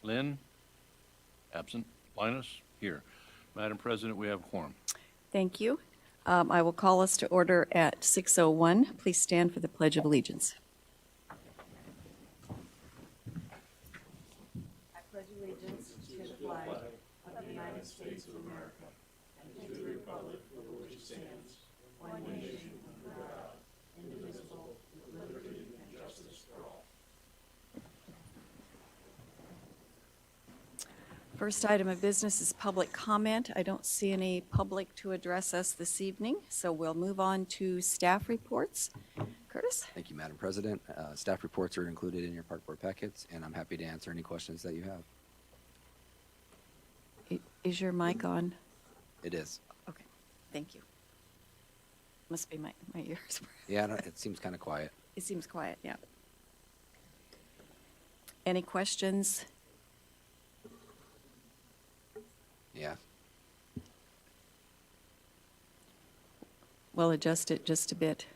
Lynn? Absent. Linus? Here. Madam President, we have a quorum. Thank you. I will call us to order at 6:01. Please stand for the Pledge of Allegiance. I pledge allegiance to the flag of the United States of America and to the republic for which it stands, one nation, under God, indivisible, with liberty and justice for all. First item of business is public comment. I don't see any public to address us this evening, so we'll move on to staff reports. Curtis? Thank you, Madam President. Staff reports are included in your park board packets, and I'm happy to answer any questions that you have. Is your mic on? It is. Okay, thank you. Must be my ears. Yeah, it seems kind of quiet. It seems quiet, yeah. Any questions? Yeah. We'll adjust it just a bit.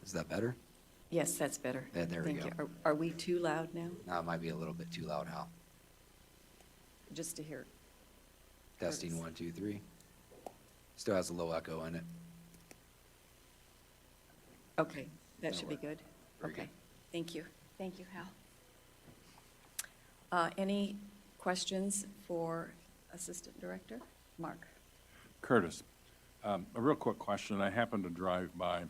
Is that better? Yes, that's better. Yeah, there we Thank you. go. Are we too loud now? Now it might be a little bit too loud, Hal. Just to hear. Testing, Curtis. 1, 2, 3. Still has a low echo in it. Okay, that That'll should be work. good. Very Okay, good. thank you. Thank you, Hal. Any questions for Assistant Director? Mark? Curtis, a real quick question. I happened to drive by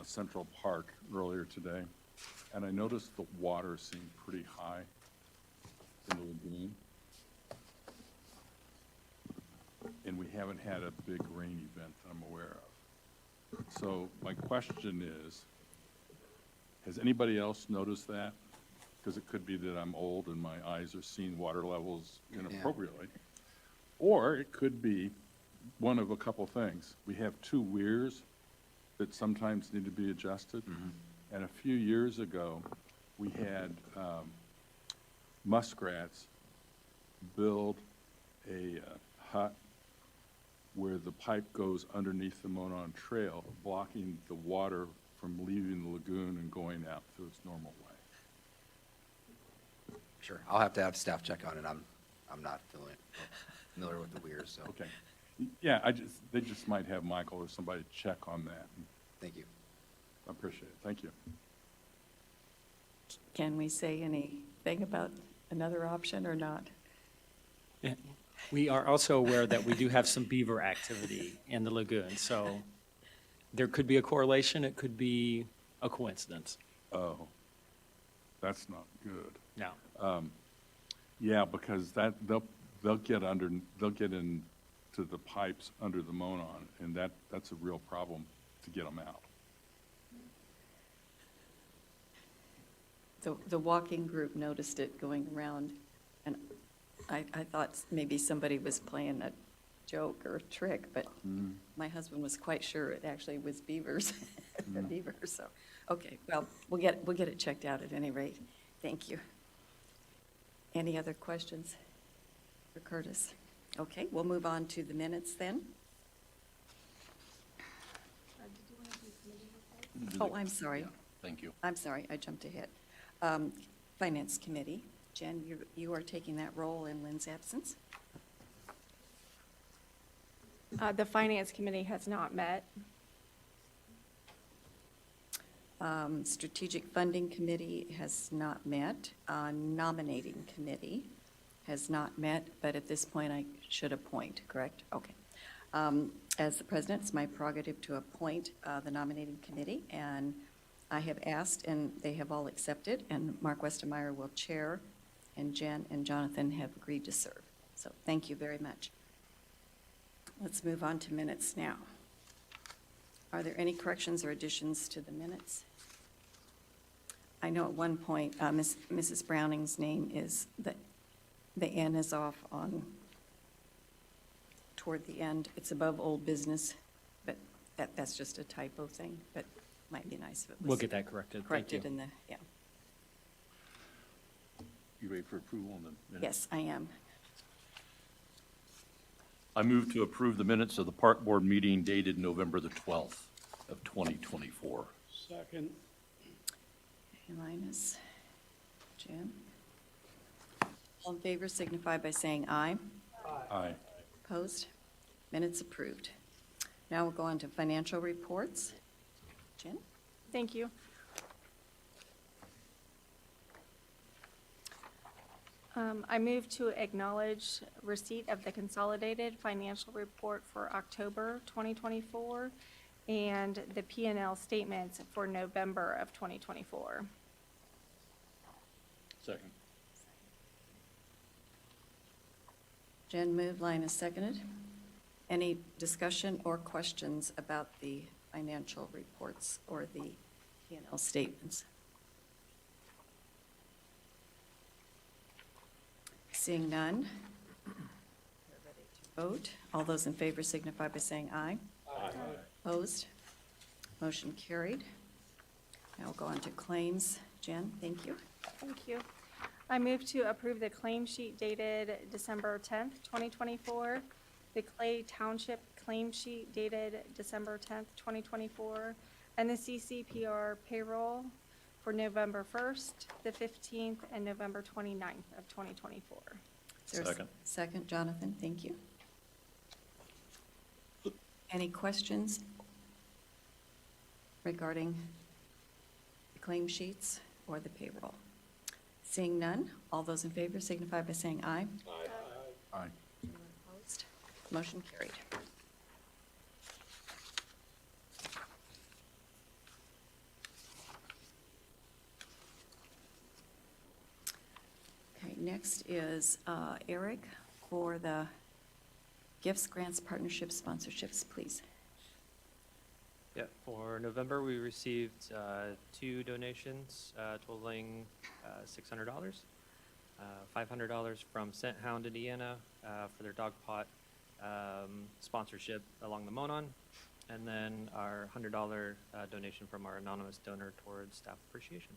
Central Park earlier today, and I noticed the water seemed pretty high in the lagoon. And we haven't had a big rain event that I'm aware of. So my question is, has anybody else noticed that? Because it could be that I'm old and my eyes are seeing water levels inappropriately. Or it could be one of a couple things. We have two weirs that sometimes need to be adjusted. And a few years ago, we had muskrats build a hut where the pipe goes underneath the Monon Trail, blocking the water from leaving the lagoon and going out through its normal way. Sure. I'll have to have staff check on it. I'm not familiar with the weirs, so. Okay. Yeah, they just might have Michael or somebody check on that. Thank you. I appreciate it. Thank you. Can we say anything about another option or not? Yeah. We are also aware that we do have some beaver activity in the lagoon, so there could be a correlation, it could be a coincidence. Oh, that's not good. No. Yeah, because they'll get into the pipes under the Monon, and that's a real problem to get them out. The walking group noticed it going around, and I thought maybe somebody was playing a joke or a trick, but my husband was quite sure it actually was beavers, the beavers, so, okay, well, we'll get it checked out at any rate. Thank you. Any other questions for Curtis? Okay, we'll move on to the minutes then. Oh, I'm sorry. Yeah, thank you. I'm sorry, I jumped ahead. Finance Committee. Jen, you are taking that role in Lynn's absence. The Finance Committee has not met. Strategic Funding Committee has not met. Nominating Committee has not met, but at this point I should appoint, correct? Okay. As the president, it's my prerogative to appoint the nominating committee, and I have asked, and they have all accepted, and Mark Westermeyer will chair, and Jen and Jonathan have agreed to serve. So thank you very much. Let's move on to minutes now. Are there any corrections or additions to the minutes? I know at one point, Mrs. Browning's name is, the N is off on, toward the end. It's above old business, but that's just a typo thing, but might be nice if it was. We'll get that corrected. Thank Corrected you. in the, yeah. You ready for approval on the minutes? Yes, I am. I move to approve the minutes of the Park Board meeting dated November the 12th of 2024. Second. Linus, Jim. All in favor signify by saying aye. Aye. Opposed? Minutes approved. Now we'll go on to financial reports. Jen? Thank you. I move to acknowledge receipt of the consolidated financial report for October 2024 and the P&L statements for November of 2024. Second. Jen moved, Linus seconded. Any discussion or questions about the financial reports or the P&L statements? Seeing none. We're ready to vote. All those in favor signify by saying aye. Aye. Opposed? Motion carried. Now we'll go on to claims. Jen, thank you. Thank you. I move to approve the claim sheet dated December 10th, 2024, the Clay Township claim sheet dated December 10th, 2024, and the CCPR payroll for November 1st, the 15th, and November 29th of 2024. Is there a Second. Second, Jonathan, thank you. Any questions regarding the claim sheets or the payroll? Seeing none, all those in favor signify by saying aye. Aye. Opposed? Motion carried. Okay, next is Eric for the gifts, grants, partnerships, sponsorships, please. Yeah, for November, we received 2 donations totaling $600. $500 from Scent Hound Indiana for their dog pot sponsorship along the Monon, and then our $100 donation from our anonymous donor towards staff appreciation.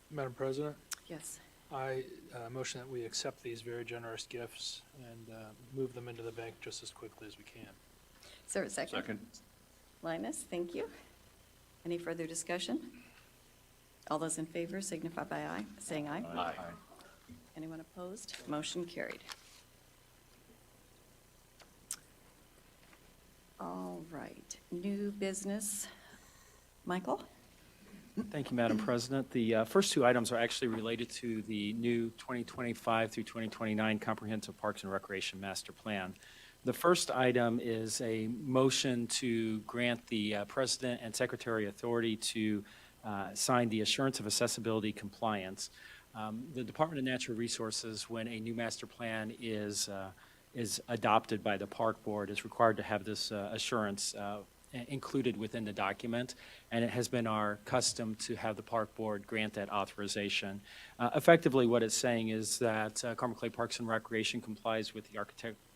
Madam President, Yes. I motion that we accept these very generous gifts and move them into the bank just as quickly as we can. Is there a second? Second. Linus, thank you. Any further discussion? All those in favor signify by aye, saying aye. Aye. Anyone opposed? Motion carried. All right, new business. Michael? Thank you, Madam President. The first 2 items are actually related to the new 2025 through 2029 Comprehensive Parks and Recreation Master Plan. The first item is a motion to grant the President and Secretary authority to sign the Assurance of Accessibility Compliance. The Department of Natural Resources, when a new master plan is adopted by the Park Board, is required to have this assurance included within the document, and it has been our custom to have the Park Board grant that authorization. Effectively, what it's saying is that Carmel Clay Parks and Recreation complies with the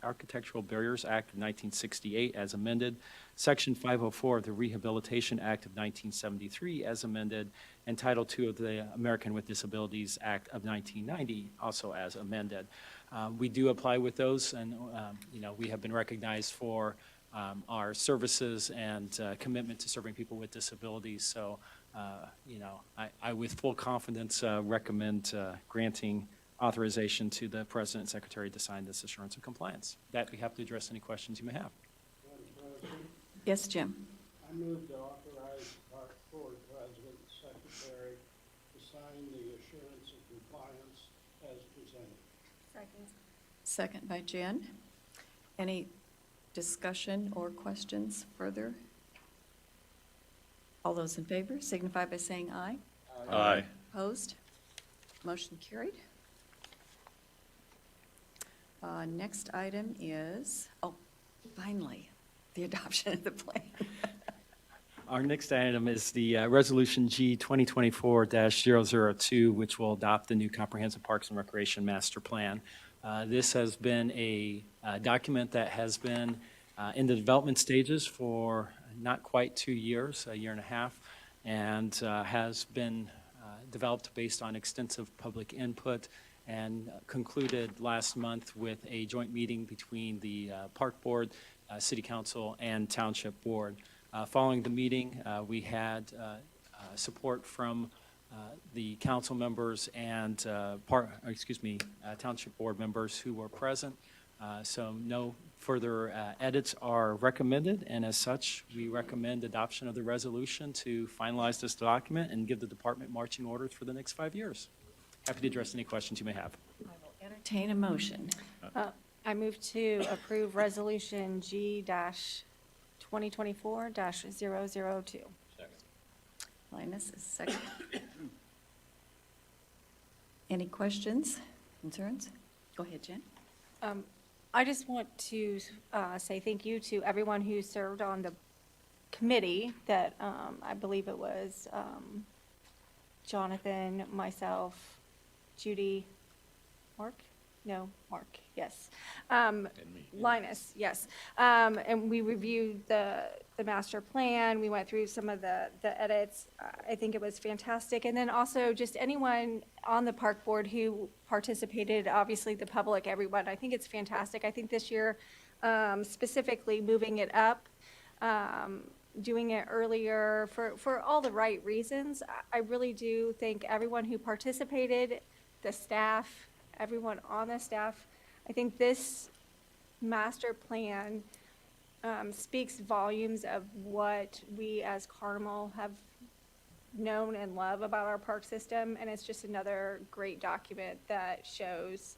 Architectural Barriers Act of 1968 as amended, Section 504 of the Rehabilitation Act of 1973 as amended, and Title II of the American with Disabilities Act of 1990 also as amended. We do apply with those, and we have been recognized for our services and commitment to serving people with disabilities. So, I with full confidence recommend granting authorization to the President and Secretary to sign this assurance of compliance. That we have to address any questions you may have. Yes, Jim? I move to authorize the Park Board President and Secretary to sign the assurance of compliance as presented. Second. Second by Jen. Any discussion or questions further? All those in favor signify by saying aye. Aye. Opposed? Motion carried. Next item is, finally, the adoption of the plan. Our next item is the Resolution G 2024-002, which will adopt the new Comprehensive Parks and Recreation Master Plan. This has been a document that has been in the development stages for not quite 2 years, a year and a half, and has been developed based on extensive public input and concluded last month with a joint meeting between the Park Board, City Council, and Township Board. Following the meeting, we had support from the council members and Township Board members who were present. So no further edits are recommended, and as such, we recommend adoption of the resolution to finalize this document and give the department marching orders for the next 5 years. Happy to address any questions you may have. I will entertain a motion. I move to approve Resolution G-2024-002. Linus is second. Any questions, concerns? Go ahead, Jen. I just want to say thank you to everyone who served on the committee that, I believe it was Jonathan, myself, Judy, Mark? No, Mark, yes. Linus, yes. And we reviewed the master plan. We went through some of the edits. I think it was fantastic. And then also just anyone on the park board who participated, obviously the public, everyone. I think it's fantastic. I think this year, specifically moving it up, doing it earlier for all the right reasons. I really do thank everyone who participated, the staff, everyone on the staff. I think this master plan speaks volumes of what we as Carmel have known and love about our park system, and it's just another great document that shows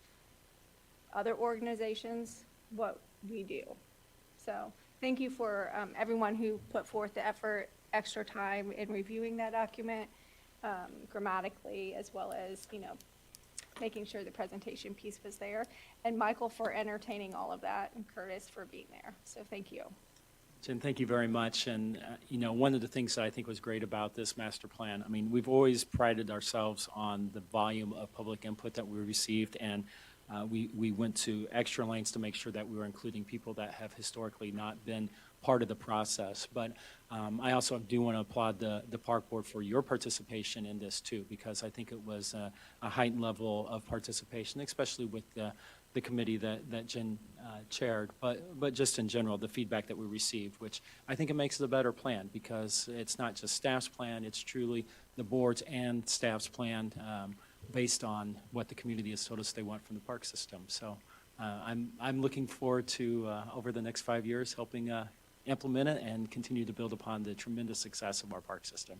other organizations what we do. So thank you for everyone who put forth the effort, extra time in reviewing that document grammatically, as well as, making sure the presentation piece was there, and Michael for entertaining all of that, and Curtis for being there. So thank you. Jen, thank you very much. And, one of the things that I think was great about this master plan, we've always prided ourselves on the volume of public input that we received, and we went to extra lengths to make sure that we were including people that have historically not been part of the process. But I also do want to applaud the park board for your participation in this too, because I think it was a heightened level of participation, especially with the committee that Jen chaired, but just in general, the feedback that we received, which I think it makes it a better plan, because it's not just staff's plan, it's truly the board's and staff's plan based on what the community has told us they want from the park system. So I'm looking forward to, over the next 5 years, helping implement it and continue to build upon the tremendous success of our park system.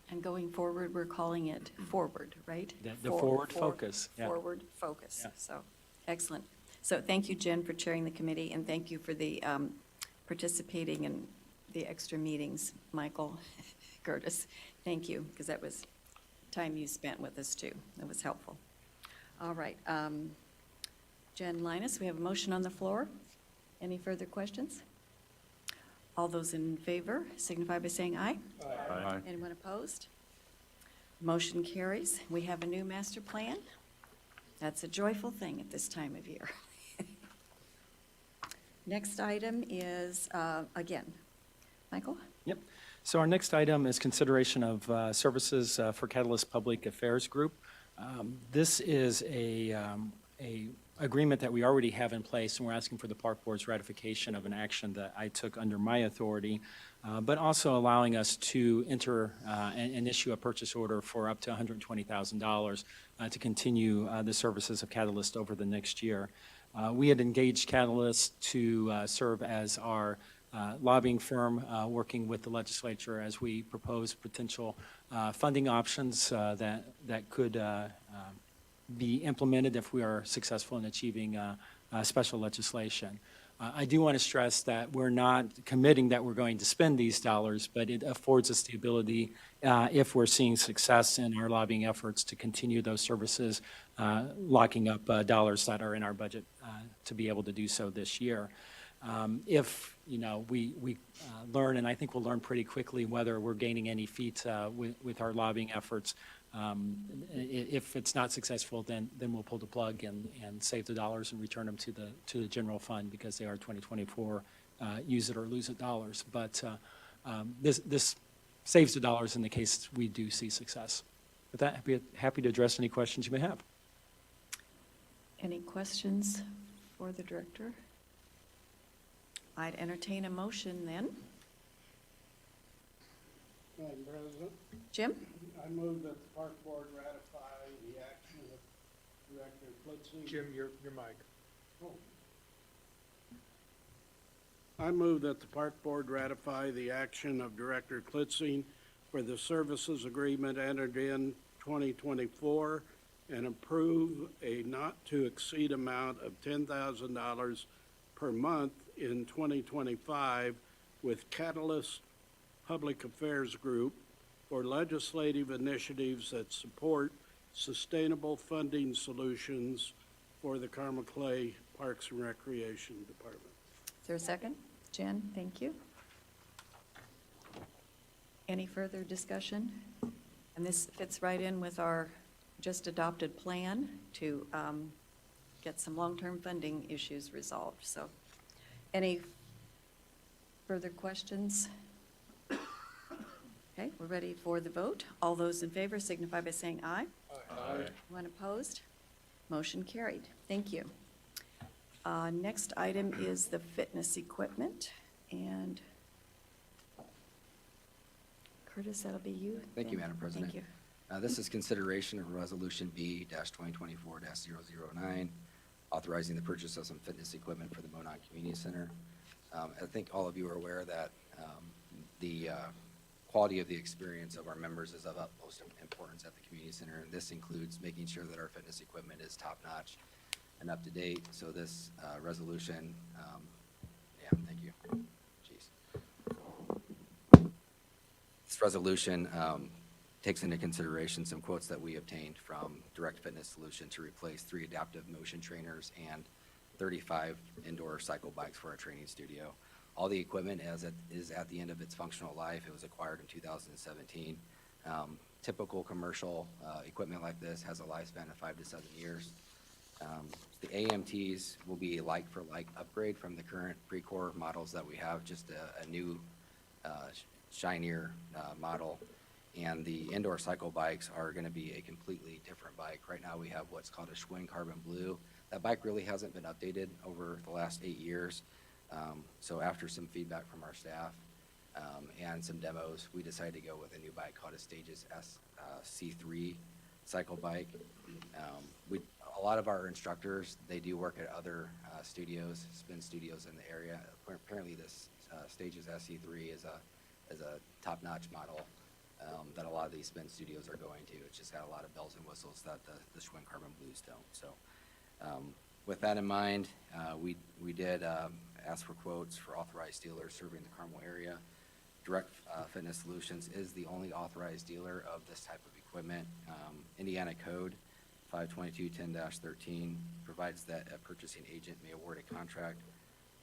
And going forward, we're calling it Forward, right? The forward focus, yeah. Forward focus, Yeah. so, excellent. So thank you, Jen, for chairing the committee, and thank you for the participating in the extra meetings, Michael, Curtis. Thank you, because that was time you spent with us, too. That was helpful. All right. Jen, Linus, we have a motion on the floor. Any further questions? All those in favor signify by saying aye. Aye. Anyone opposed? Motion carries. We have a new master plan. That's a joyful thing at this time of year. Next item is, again, Michael? Yep. So our next item is consideration of services for Catalyst Public Affairs Group. This is a agreement that we already have in place, and we're asking for the Park Board's ratification of an action that I took under my authority, but also allowing us to enter and issue a purchase order for up to $120,000 to continue the services of Catalyst over the next year. We had engaged Catalyst to serve as our lobbying firm, working with the legislature as we propose potential funding options that could be implemented if we are successful in achieving special legislation. I do want to stress that we're not committing that we're going to spend these dollars, but it affords us the ability, if we're seeing success in our lobbying efforts, to continue those services, locking up dollars that are in our budget to be able to do so this year. If we learn, and I think we'll learn pretty quickly whether we're gaining any feet with our lobbying efforts. If it's not successful, then we'll pull the plug and save the dollars and return them to the general fund, because they are 2024 use it or lose it dollars. But this saves the dollars in the case we do see success. With that, I'd be happy to address any questions you may have. Any questions for the director? I'd entertain a motion then. Madam President, Jim? I move that the Park Board ratify the action of Director Klitzing. Jim, your mic. I move that the Park Board ratify the action of Director Klitzing for the services agreement entered in 2024 and approve a not-to-exceed amount of $10,000 per month in 2025 with Catalyst Public Affairs Group for legislative initiatives that support sustainable funding solutions for the Carmel Clay Parks and Recreation Department. Is there a second? Jen, thank you. Any further discussion? And this fits right in with our just adopted plan to get some long-term funding issues resolved. So any further questions? Okay, we're ready for the vote. All those in favor signify by saying aye. Aye. Anyone opposed? Motion carried. Thank you. Next item is the fitness equipment, and Curtis, that'll be you. Thank you, then. Madam President. Thank you. This is consideration of Resolution B-2024-009, authorizing the purchase of some fitness equipment for the Monon Community Center. I think all of you are aware that the quality of the experience of our members is of utmost importance at the community center, and this includes making sure that our fitness equipment is top-notch and up to date. So this resolution, thank you. Jeez. This resolution takes into consideration some quotes that we obtained from Direct Fitness Solution to replace 3 adaptive motion trainers and 35 indoor cycle bikes for our training studio. All the equipment is at the end of its functional life. It was acquired in 2017. Typical commercial equipment like this has a lifespan of 5 to 7 years. The AMTs will be a like-for-like upgrade from the current Precor models that we have, just a new, shinier model. And the indoor cycle bikes are going to be a completely different bike. Right now, we have what's called a Schwinn Carbon Blue. That bike really hasn't been updated over the last 8 years. So after some feedback from our staff and some demos, we decided to go with a new bike called a Stages C3 cycle bike. A lot of our instructors, they do work at other studios, spin studios in the area. Apparently this Stages SC3 is a top-notch model that a lot of these spin studios are going to. It's just got a lot of bells and whistles that the Schwinn Carbon Blues don't. So with that in mind, we did ask for quotes for authorized dealers serving the Carmel area. Direct Fitness Solutions is the only authorized dealer of this type of equipment. Indiana Code 522-10-13 provides that a purchasing agent may award a contract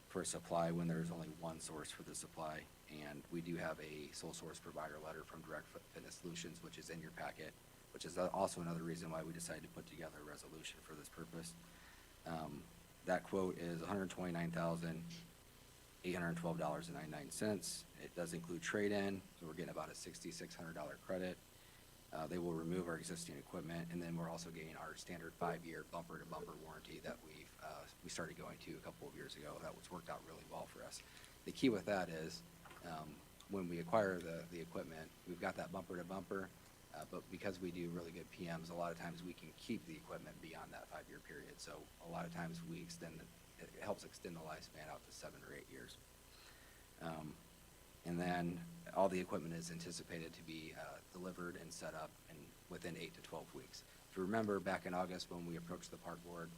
for a supply when there is only one source for the supply. And we do have a sole source provider letter from Direct Fitness Solutions, which is in your packet, which is also another reason why we decided to put together a resolution for this purpose. That quote is $129,812.99. It does include trade-in, so we're getting about a $6,600 credit. They will remove our existing equipment, and then we're also getting our standard 5-year bumper-to-bumper warranty that we started going to a couple of years ago. That was worked out really well for us. The key with that is when we acquire the equipment, we've got that bumper-to-bumper, but because we do really good PMs, a lot of times we can keep the equipment beyond that 5-year period. So a lot of times we it helps extend the lifespan out to 7 or 8 years. And then all the equipment is anticipated to be delivered and set up within 8 to 12 weeks. If you remember back in August when we approached the park board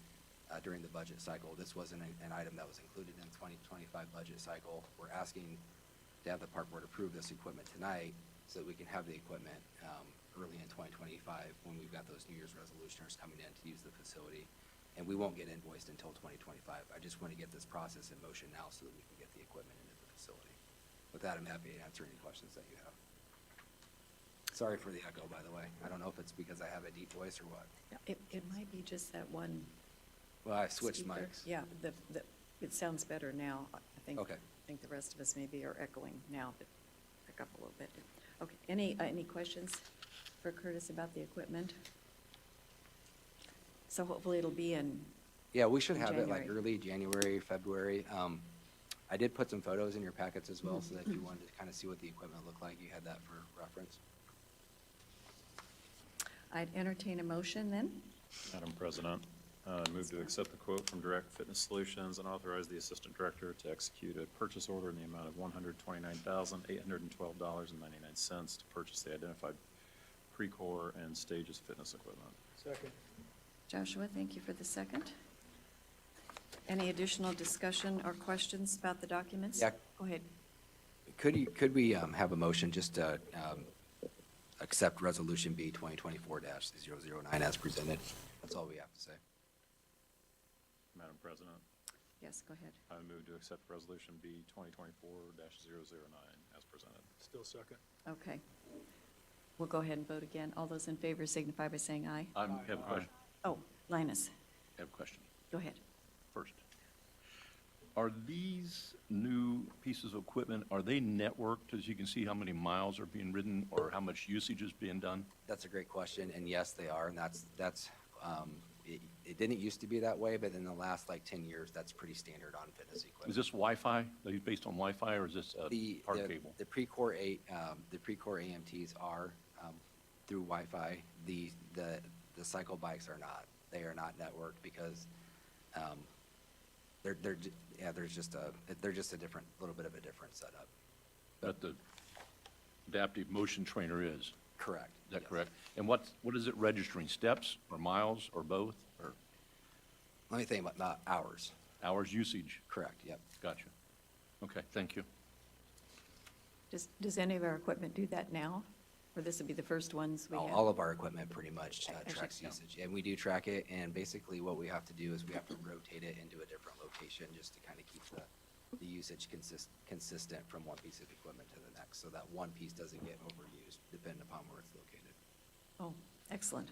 during the budget cycle, this wasn't an item that was included in the 2025 budget cycle. We're asking to have the park board approve this equipment tonight so that we can have the equipment early in 2025 when we've got those New Year's resolutioners coming in to use the facility. And we won't get invoiced until 2025. I just want to get this process in motion now so that we can get the equipment into the facility. With that, I'm happy to answer any questions that you have. Sorry for the echo, by the way. I don't know if it's because I have a deep voice or what. It might be just that one. Well, I switched speaker. mics. Yeah, it sounds better now. I think. Okay. I think the rest of us maybe are echoing now, but pick up a little bit. Okay. Any questions for Curtis about the equipment? So hopefully it'll be in Yeah, we should in have it like January. early January, February. I did put some photos in your packets as well, so that if you wanted to kind of see what the equipment looked like, you had that for reference. I'd entertain a motion then. Madam President, move to accept the quote from Direct Fitness Solutions and authorize the Assistant Director to execute a purchase order in the amount of $129,812.99 to purchase the identified Precor and Stages fitness equipment. Second. Joshua, thank you for the second. Any additional discussion or questions about the documents? Yeah. Go ahead. Could we have a motion just to accept Resolution B 2024-009 as presented? That's all we have to say. Madam President, Yes, go ahead. I move to accept Resolution B 2024-009 as presented. Still second. Okay. We'll go ahead and vote again. All those in favor signify by saying aye. I have a question, Oh, Linus, have a question go ahead. first. Are these new pieces of equipment, are they networked, as you can see how many miles are being ridden or how much usage is being done? That's a great question, and yes, they are, and it didn't used to be that way, but in the last like 10 years, that's pretty standard on fitness Is equipment. this Wi-Fi? Are these based on Wi-Fi or is this hard cable? The Precor AMTs are through Wi-Fi. The cycle bikes are not. They are not networked because they're just a different, little bit of a different setup. But the adaptive motion trainer is, Correct. is that yes. correct? And what is it registering, steps or miles or both, or Let me think about hours. hours usage? Correct, yep. Gotcha. Okay, thank you. Does any of our equipment do that now? Or this would be the first ones we have? All of our equipment pretty much Actually, tracks no. usage, and we do track it, and basically what we have to do is we have to rotate it into a different location just to kind of keep the usage consistent from one piece of equipment to the next, so that one piece doesn't get overused depending upon where it's located. Oh, excellent.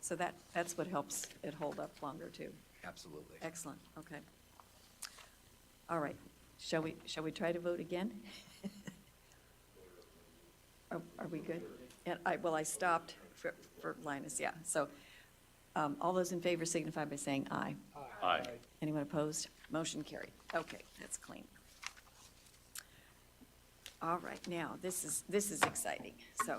So that's what helps it hold up longer too. Absolutely. Excellent, okay. All right, shall we try to vote again? Are we good? And I stopped for Linus, yeah. So, all those in favor signify by saying aye. Aye. Anyone opposed? Motion carried. Okay, that's clean. All right, now, this is exciting, so,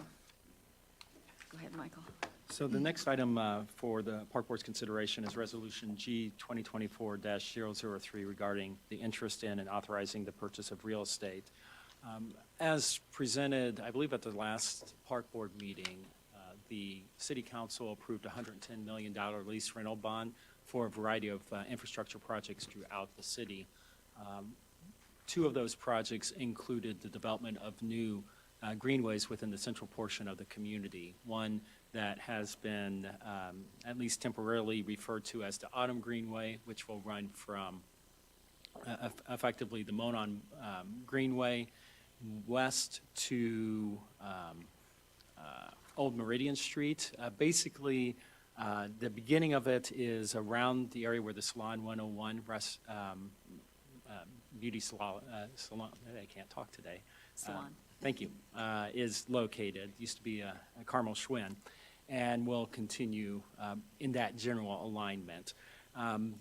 go ahead, Michael. So the next item for the Park Board's consideration is Resolution G 2024-003 regarding the interest in and authorizing the purchase of real estate. As presented, I believe at the last Park Board meeting, the City Council approved a $110 million lease rental bond for a variety of infrastructure projects throughout the city. Two of those projects included the development of new greenways within the central portion of the community. One that has been at least temporarily referred to as the Autumn Greenway, which will run from effectively the Monon Greenway west to Old Meridian Street. Basically, the beginning of it is around the area where the Salon 101 beauty salon, I can't talk today. Salon. Thank you, is located. Used to be a Carmel Schwinn, and will continue in that general alignment.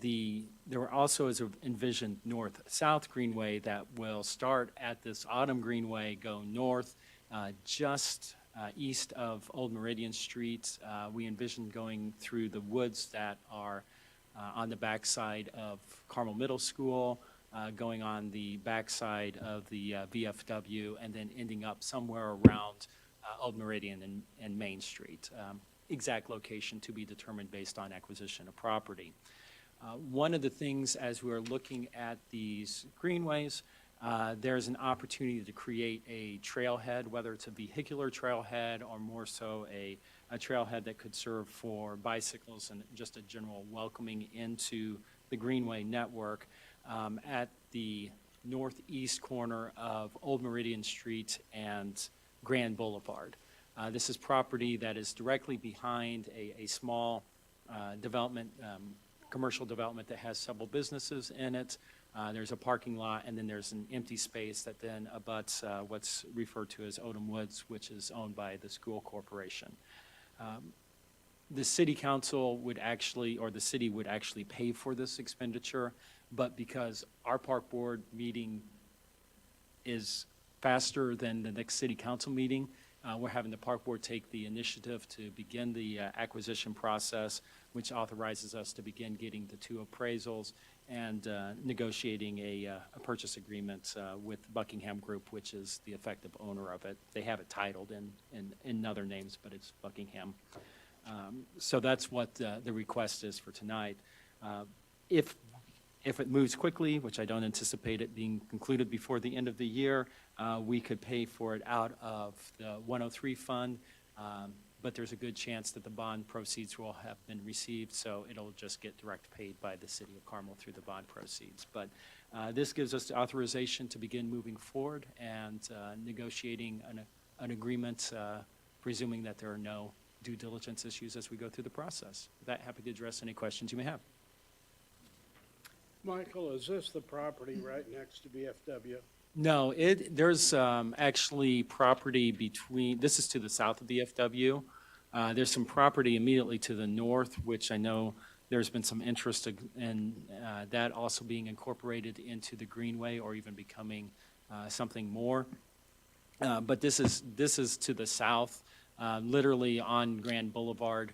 There also is an envisioned north-south greenway that will start at this Autumn Greenway, go north, just east of Old Meridian Street. We envision going through the woods that are on the backside of Carmel Middle School, going on the backside of the VFW, and then ending up somewhere around Old Meridian and Main Street. Exact location to be determined based on acquisition of property. One of the things as we're looking at these greenways, there's an opportunity to create a trailhead, whether it's a vehicular trailhead or more so a trailhead that could serve for bicycles and just a general welcoming into the greenway network at the northeast corner of Old Meridian Street and Grand Boulevard. This is property that is directly behind a small development, commercial development that has several businesses in it. There's a parking lot, and then there's an empty space that then abuts what's referred to as Odom Woods, which is owned by the school corporation. the city council would actually, or the city would actually pay for this expenditure, but because our park board meeting is faster than the next city council meeting, we're having the park board take the initiative to begin the acquisition process, which authorizes us to begin getting the 2 appraisals and negotiating a purchase agreement with Buckingham Group, which is the effective owner of it. They have it titled in other names, but it's Buckingham. So that's what the request is for tonight. If it moves quickly, which I don't anticipate it being concluded before the end of the year, we could pay for it out of the 103 fund, but there's a good chance that the bond proceeds will have been received, so it'll just get direct paid by the city of Carmel through the bond proceeds. But this gives us the authorization to begin moving forward and negotiating an agreement, presuming that there are no due diligence issues as we go through the process. With that, happy to address any questions you may have. Michael, is this the property right next to VFW? No, there's actually property between, this is to the south of the FW. There's some property immediately to the north, which I know there's been some interest in that also being incorporated into the Greenway or even becoming something more. But this is to the south, literally on Grand Boulevard.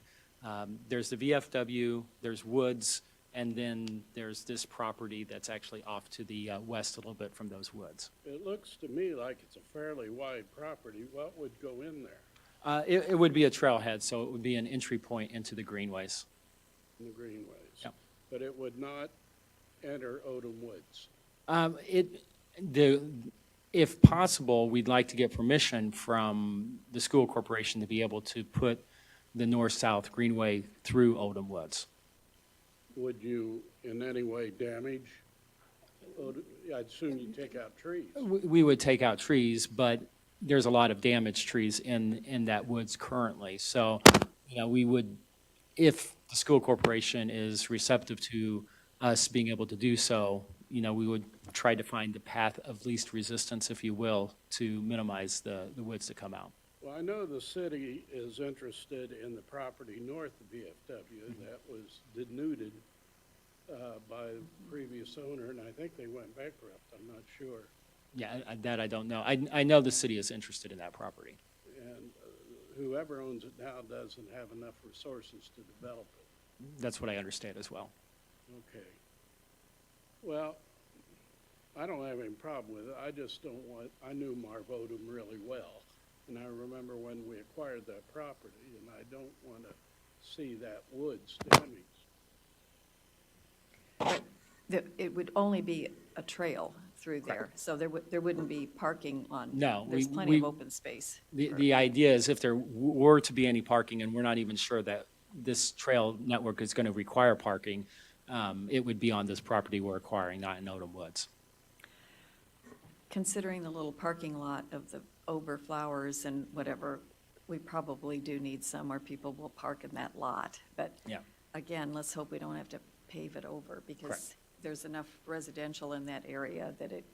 There's the VFW, there's woods, and then there's this property that's actually off to the west a little bit from those woods. It looks to me like it's a fairly wide property. What would go in there It would be a trailhead, so it would be an entry point into the greenways. in the greenways? Yep. But it would not enter Odom Woods. If possible, we'd like to get permission from the school corporation to be able to put the north-south greenway through Oldham Woods. Would you in any way damage? I'd assume you'd take out trees. We would take out trees, but there's a lot of damaged trees in that woods currently. So, we would, if the school corporation is receptive to us being able to do so, we would try to find the path of least resistance, if you will, to minimize the woods that come out. Well, I know the city is interested in the property north of VFW that was denuded by the previous owner, and I think they went bankrupt. I'm not sure. Yeah, that I don't know. I know the city is interested in that property. And whoever owns it now doesn't have enough resources to develop it. That's what I understand as well. Okay. Well, I don't have any problem with it. I just don't want, I knew Marv Odom really well. And I remember when we acquired that property, and I don't want to see that woods damaged. It would only be a trail through there, so there wouldn't be parking on. No, There's plenty of open space. The idea is if there were to be any parking, and we're not even sure that this trail network is going to require parking, it would be on this property we're acquiring, not in Odom Woods. Considering the little parking lot of the Ober Flowers and whatever, we probably do need some where people will park in that lot. But Yeah. again, let's hope we don't have to pave it over because Correct. there's enough residential in that area that it,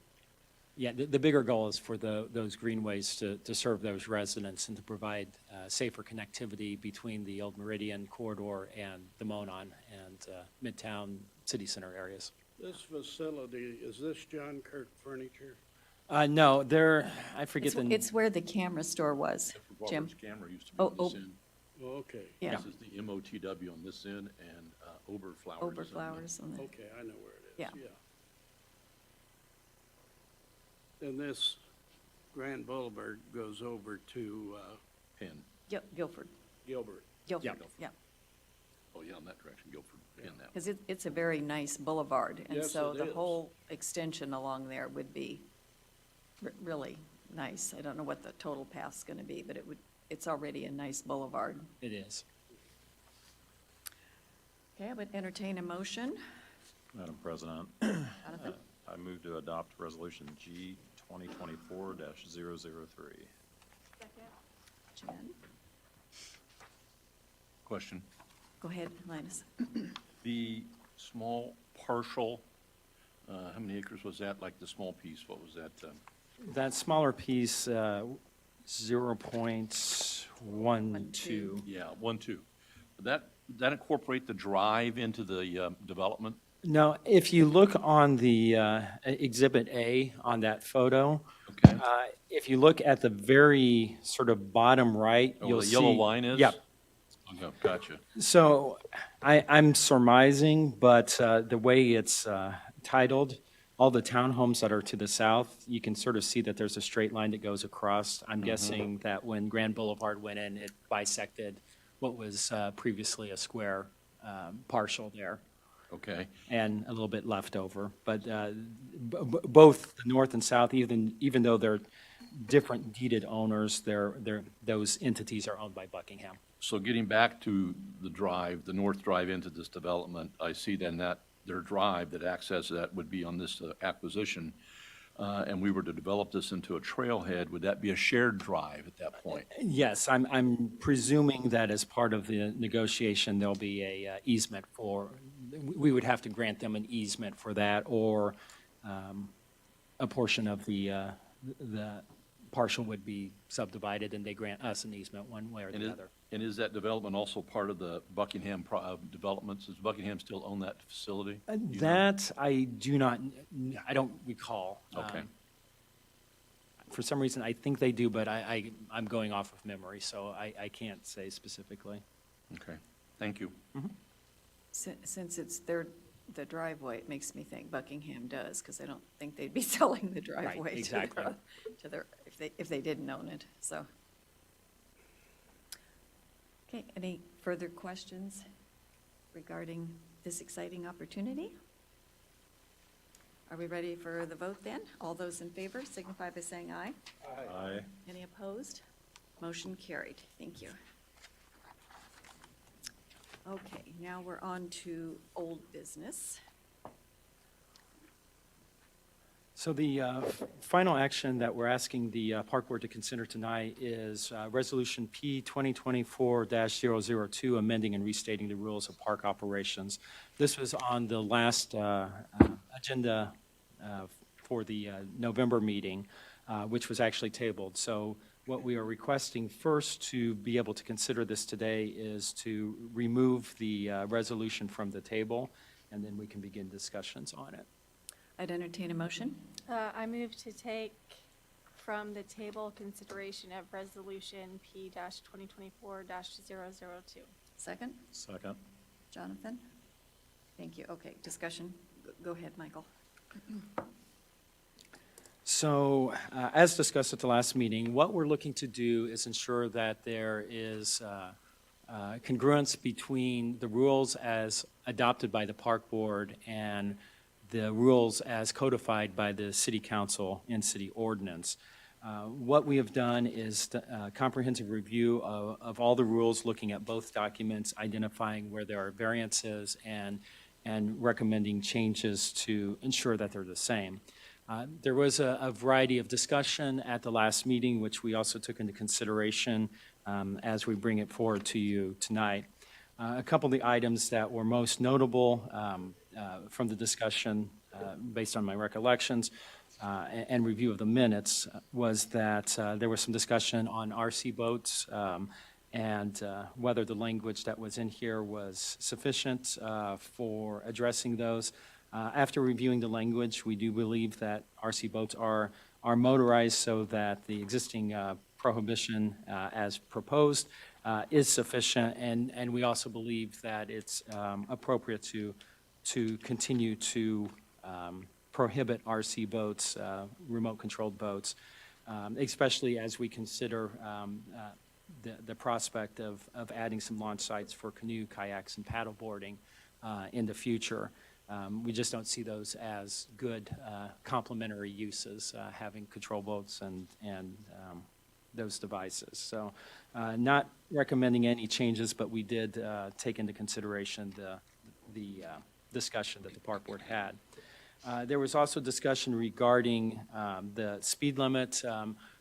Yeah, the bigger goal is for those greenways to serve those residents and to provide safer connectivity between the Old Meridian corridor and the Monon and Midtown City Center areas. This facility, is this John Kirk Furniture? No, I forget the. it's where the camera store was, Jim. Robert's Camera used to be Oh, on this oh. end. Oh, okay. Yeah, This is the MOTW on this end, and Ober Flowers. Ober is on the- Flowers on the, Okay, I know where it is, Yeah. yeah. And this Grand Boulevard goes over to Penn. Guilford, Gilbert. Guilford, yeah. Oh, yeah, in that direction, Guilford, Penn that. Because it's a very nice boulevard. And Yes, so it the is. whole extension along there would be really nice. I don't know what the total path's going to be, but it's already a nice boulevard. It is. Okay, I would entertain a motion. Madam President, Jonathan? I move to adopt Resolution G 2024-003. Jen? Question. Go ahead, Linus. The small partial, how many acres was that? Like the small piece, what was that? That smaller piece, 0.12. Yeah, 1, 2. that incorporate the drive into the development? No, if you look on the Exhibit A on that photo, Okay. if you look at the very sort of bottom right, Oh, you'll the see. yellow line is? Yep. Okay, gotcha. So I'm surmising, but the way it's titled, all the townhomes that are to the south, you can sort of see that there's a straight line that goes across. I'm guessing that when Grand Boulevard went in, it bisected what was previously a square partial there, Okay. and a little bit left over. But both the north and south, even though they're different deeded owners, those entities are owned by Buckingham. So getting back to the drive, the north drive into this development, I see then that their drive that accesses that would be on this acquisition, and we were to develop this into a trailhead, would that be a shared drive at that point? Yes, I'm presuming that as part of the negotiation, there'll be a easement we would have to grant them an easement for that, or a portion of the partial would be subdivided, and they grant us an easement one way or the other. And is that development also part of the Buckingham developments? Does Buckingham still own that facility? Do you know? That I I don't recall. Okay. For some reason, I think they do, but I'm going off of memory, so I can't say specifically. Okay, thank you. Since it's the driveway, it makes me think Buckingham does, because I don't think they'd be selling the driveway exactly. to their, if they didn't own it, so. Okay, any further questions regarding this exciting opportunity? Are we ready for the vote then? All those in favor signify by saying aye. Aye. Any opposed? Motion carried. Thank you. Okay, now we're on to old business. So the final action that we're asking the Park Board to consider tonight is Resolution P 2024-002, amending and restating the rules of park operations. This was on the last agenda for the November meeting, which was actually tabled. So what we are requesting first to be able to consider this today is to remove the resolution from the table, and then we can begin discussions on it. I'd entertain a motion. I move to take from the table consideration of Resolution P-2024-002. Second? Second. Jonathan? Thank you. Okay, discussion. Go ahead, Michael. So, as discussed at the last meeting, what we're looking to do is ensure that there is congruence between the rules as adopted by the Park Board and the rules as codified by the City Council and City Ordinance. What we have done is a comprehensive review of all the rules, looking at both documents, identifying where there are variances, and recommending changes to ensure that they're the same. There was a variety of discussion at the last meeting, which we also took into consideration as we bring it forward to you tonight. A couple of the items that were most notable from the discussion, based on my recollections and review of the minutes, was that there was some discussion on RC boats and whether the language that was in here was sufficient for addressing those. After reviewing the language, we do believe that RC boats are motorized, so that the existing prohibition as proposed is sufficient, and we also believe that it's appropriate to continue to prohibit RC boats, remote-controlled boats, especially as we consider the prospect of adding some launch sites for canoe, kayaks, and paddleboarding in the future. We just don't see those as good complementary uses, having control boats and those devices. So not recommending any changes, but we did take into consideration the discussion that the Park Board had. There was also discussion regarding the speed limit.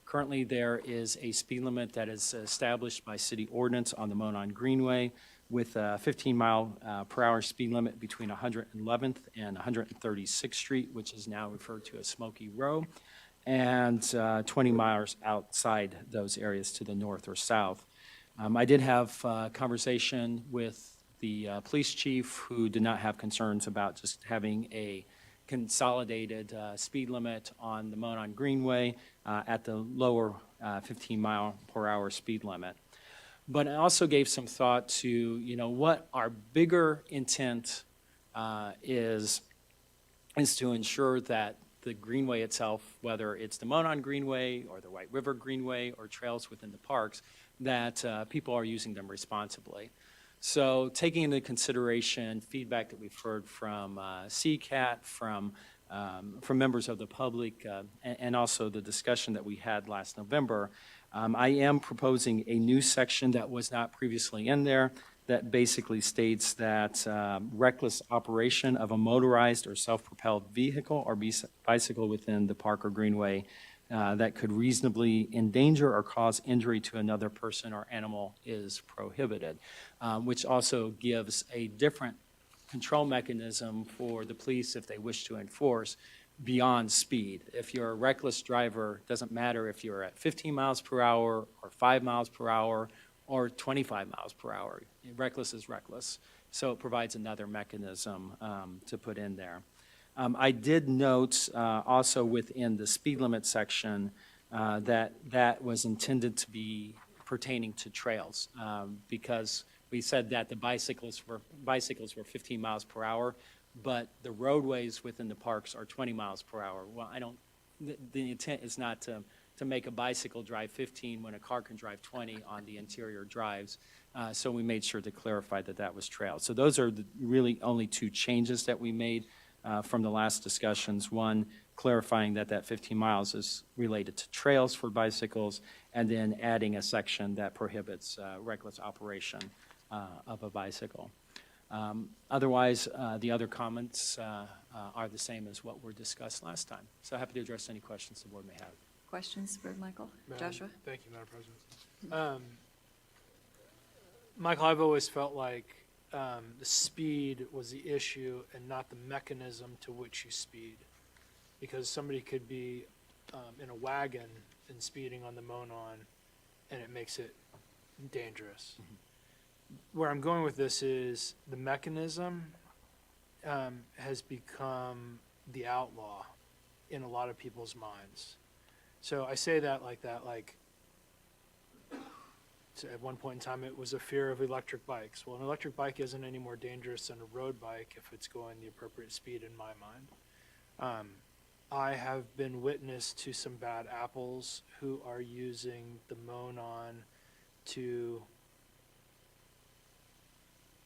Currently, there is a speed limit that is established by city ordinance on the Monon Greenway with a 15-mile-per-hour speed limit between 111th and 136th Street, which is now referred to as Smoky Row, and 20 miles outside those areas to the north or south. I did have a conversation with the police chief, who did not have concerns about just having a consolidated speed limit on the Monon Greenway at the lower 15-mile-per-hour speed limit. But I also gave some thought to, what our bigger intent is to ensure that the Greenway itself, whether it's the Monon Greenway or the White River Greenway or trails within the parks, that people are using them responsibly. So taking into consideration feedback that we've heard from CCAT, from members of the public, and also the discussion that we had last November, I am proposing a new section that was not previously in there that basically states that reckless operation of a motorized or self-propelled vehicle or bicycle within the park or greenway that could reasonably endanger or cause injury to another person or animal is prohibited, which also gives a different control mechanism for the police if they wish to enforce beyond speed. If you're a reckless driver, it doesn't matter if you're at 15 miles per hour or 5 miles per hour or 25 miles per hour. Reckless is reckless. So it provides another mechanism to put in there. I did note also within the speed limit section that was intended to be pertaining to trails because we said that the bicycles were 15 miles per hour, but the roadways within the parks are 20 miles per hour. Well, the intent is not to make a bicycle drive 15 when a car can drive 20 on the interior drives. So we made sure to clarify that that was trails. So those are the really only two changes that we made from the last discussions. One, clarifying that 15 miles is related to trails for bicycles, and then adding a section that prohibits reckless operation of a bicycle. Otherwise, the other comments are the same as what were discussed last time. So happy to address any questions the board may have. Questions for Michael? Madam- Joshua? Thank you, Madam President. Michael, I've always felt like the speed was the issue and not the mechanism to which you speed. Because somebody could be in a wagon and speeding on the Monon, and it makes it dangerous. Where I'm going with this is the mechanism has become the outlaw in a lot of people's minds. So I say that, like so at one point in time it was a fear of electric bikes. Well, an electric bike isn't any more dangerous than a road bike if it's going the appropriate speed in my mind. I have been witness to some bad apples who are using the Monon to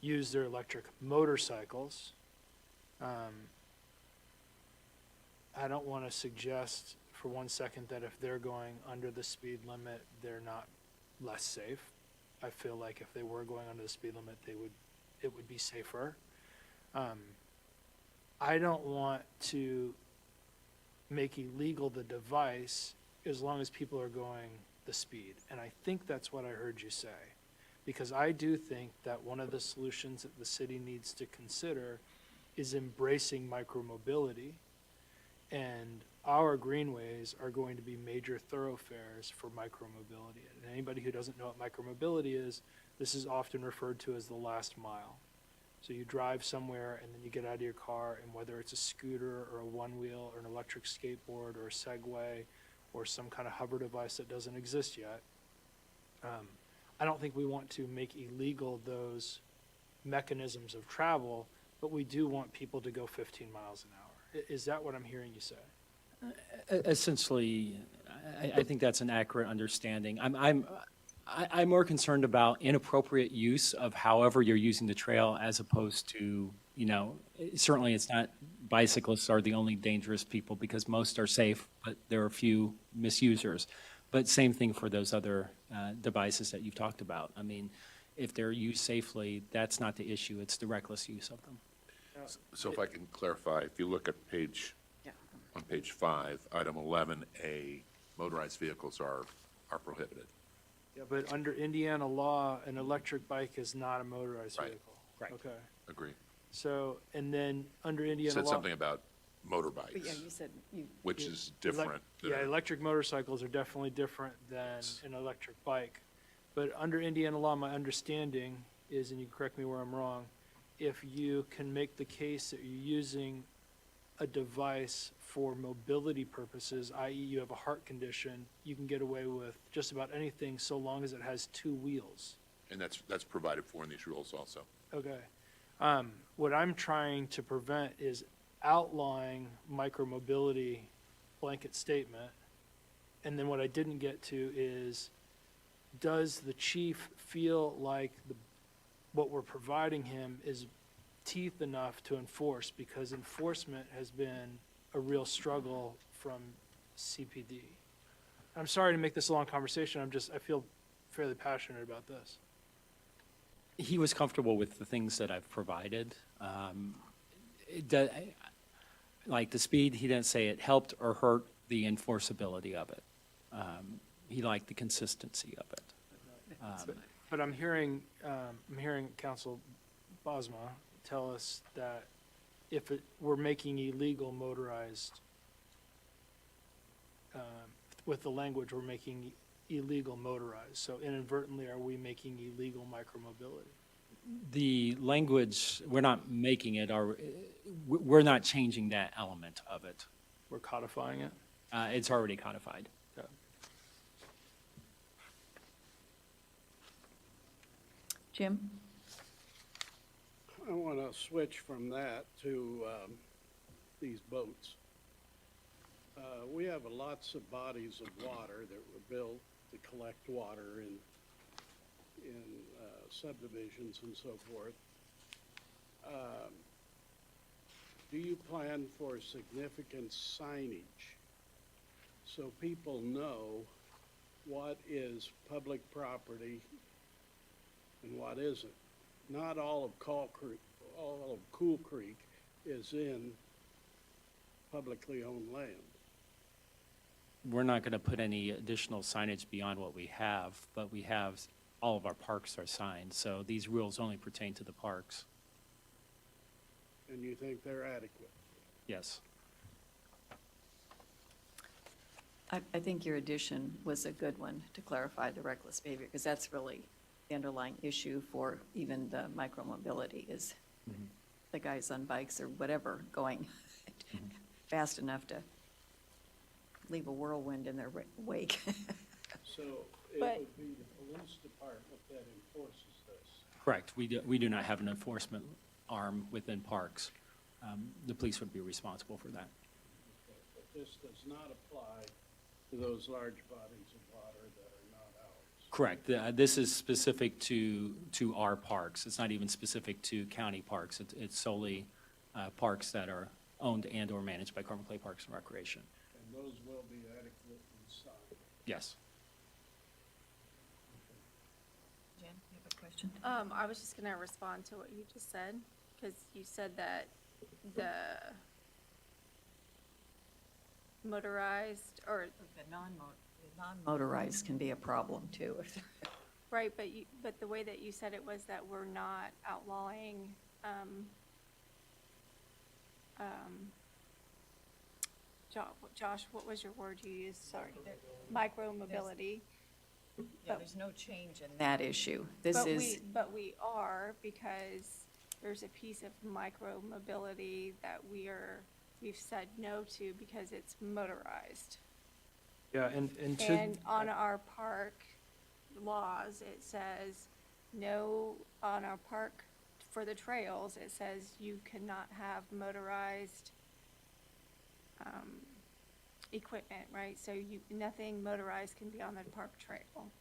use their electric motorcycles. I don't want to suggest for 1 second that if they're going under the speed limit, they're not less safe. I feel like if they were going under the speed limit, it would be safer. I don't want to make illegal the device as long as people are going the speed. And I think that's what I heard you say. Because I do think that one of the solutions that the city needs to consider is embracing micromobility. And our greenways are going to be major thoroughfares for micromobility. And anybody who doesn't know what micromobility is, this is often referred to as the last mile. So you drive somewhere and then you get out of your car, and whether it's a scooter or a one-wheel or an electric skateboard or a Segway or some kind of hover device that doesn't exist yet, I don't think we want to make illegal those mechanisms of travel, but we do want people to go 15 miles an hour. Is that what I'm hearing you say? Essentially, I think that's an accurate understanding. I'm more concerned about inappropriate use of however you're using the trail as opposed to, certainly it's not bicyclists are the only dangerous people because most are safe, but there are a few misusers. But same thing for those other devices that you've talked about. I mean, if they're used safely, that's not the issue. It's the reckless use of them. So if I can clarify, if you look at on page 5, item 11A, motorized vehicles are prohibited. Yeah, but under Indiana law, an electric bike is not a motorized Right. vehicle. Right. Okay. Agree. So, and then under Indiana Said law. something about But yeah, motorbikes, you said you. which is different. than Yeah, a- electric motorcycles are definitely different than an electric bike. But under Indiana law, my understanding is, and you can correct me where I'm wrong, if you can make the case that you're using a device for mobility purposes, i.e. you have a heart condition, you can get away with just about anything so long as it has two wheels. And that's provided for in these rules also. Okay. What I'm trying to prevent is outlawing micromobility blanket statement. And then what I didn't get to is, does the chief feel like what we're providing him is teeth enough to enforce? Because enforcement has been a real struggle from CPD. I'm sorry to make this a long conversation. I feel fairly passionate about this. He was comfortable with the things that I've provided. Like the speed, he didn't say it helped or hurt the enforceability of it. He liked the consistency of it. But I'm hearing Council Bosma tell us that if we're making illegal motorized, with the language, we're making illegal motorized. So inadvertently, are we making illegal micromobility? The language, we're not making it, or we're not changing that element of it. We're codifying it? It's already codified. Okay. Jim? I want to switch from that to these boats. We have lots of bodies of water that were built to collect water in subdivisions and so forth. Do you plan for significant signage so people know what is public property and what isn't? Not all of Cool Creek is in publicly owned land. We're not going to put any additional signage beyond what we have, but we have, all of our parks are signed, so these rules only pertain to the parks. And you think they're adequate? Yes. I think your addition was a good one to clarify the reckless behavior, because that's really the underlying issue for even the micromobility is the guys on bikes or whatever going fast enough to leave a whirlwind in their wake. So it But- would be the police department that enforces this. Correct. We do not have an enforcement arm within parks. The police would be responsible for that. But this does not apply to those large bodies of water that are not ours. Correct. This is specific to our parks. It's not even specific to county parks. It's solely parks that are owned and/or managed by Carmen Clay Parks and Recreation. And those will be adequately signed. Yes. Jen, you have a question? I was just gonna respond to what you just said, because you said that the motorized, or, The non-motorized can be a problem too. right, but the way that you said it was that we're not outlawing, Josh, what was your word you used? Sorry. Micro-mobility. Yeah, there's no change in that issue. This But is, But we are, because there's a piece of micro-mobility that we've said no to because it's motorized. Yeah, and to. And on our park laws, it says, no, on our park, for the trails, it says you cannot have motorized, equipment, right? So nothing motorized can be on the park trail.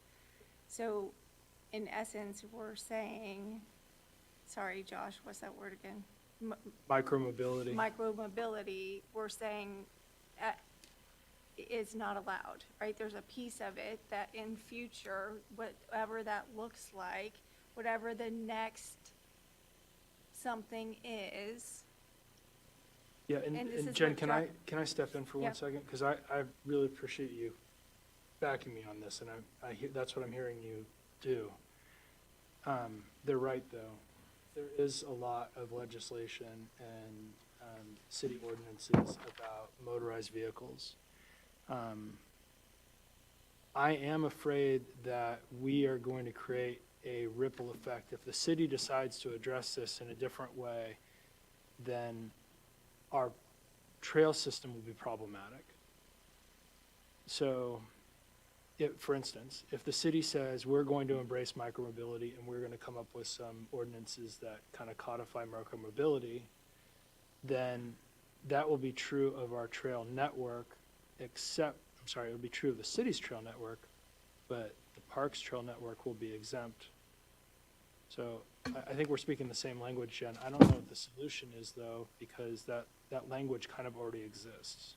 So, in essence, we're saying, sorry, Josh, what's that word again? Micromobility. Micromobility, we're saying, is not allowed, right? There's a piece of it that in future, whatever that looks like, whatever the next something is, Yeah, And this and is Jen, what can I step in for Yeah. 1 second? Because I really appreciate you backing me on this, and I hear, that's what I'm hearing you do. They're right, though. There is a lot of legislation and city ordinances about motorized vehicles. I am afraid that we are going to create a ripple effect. If the city decides to address this in a different way, then our trail system will be problematic. So, for instance, if the city says we're going to embrace micromobility and we're going to come up with some ordinances that kind of codify micromobility, then that will be true of our trail network, it will be true of the city's trail network, but the park's trail network will be exempt. So I think we're speaking the same language, Jen. I don't know what the solution is, though, because that language kind of already exists.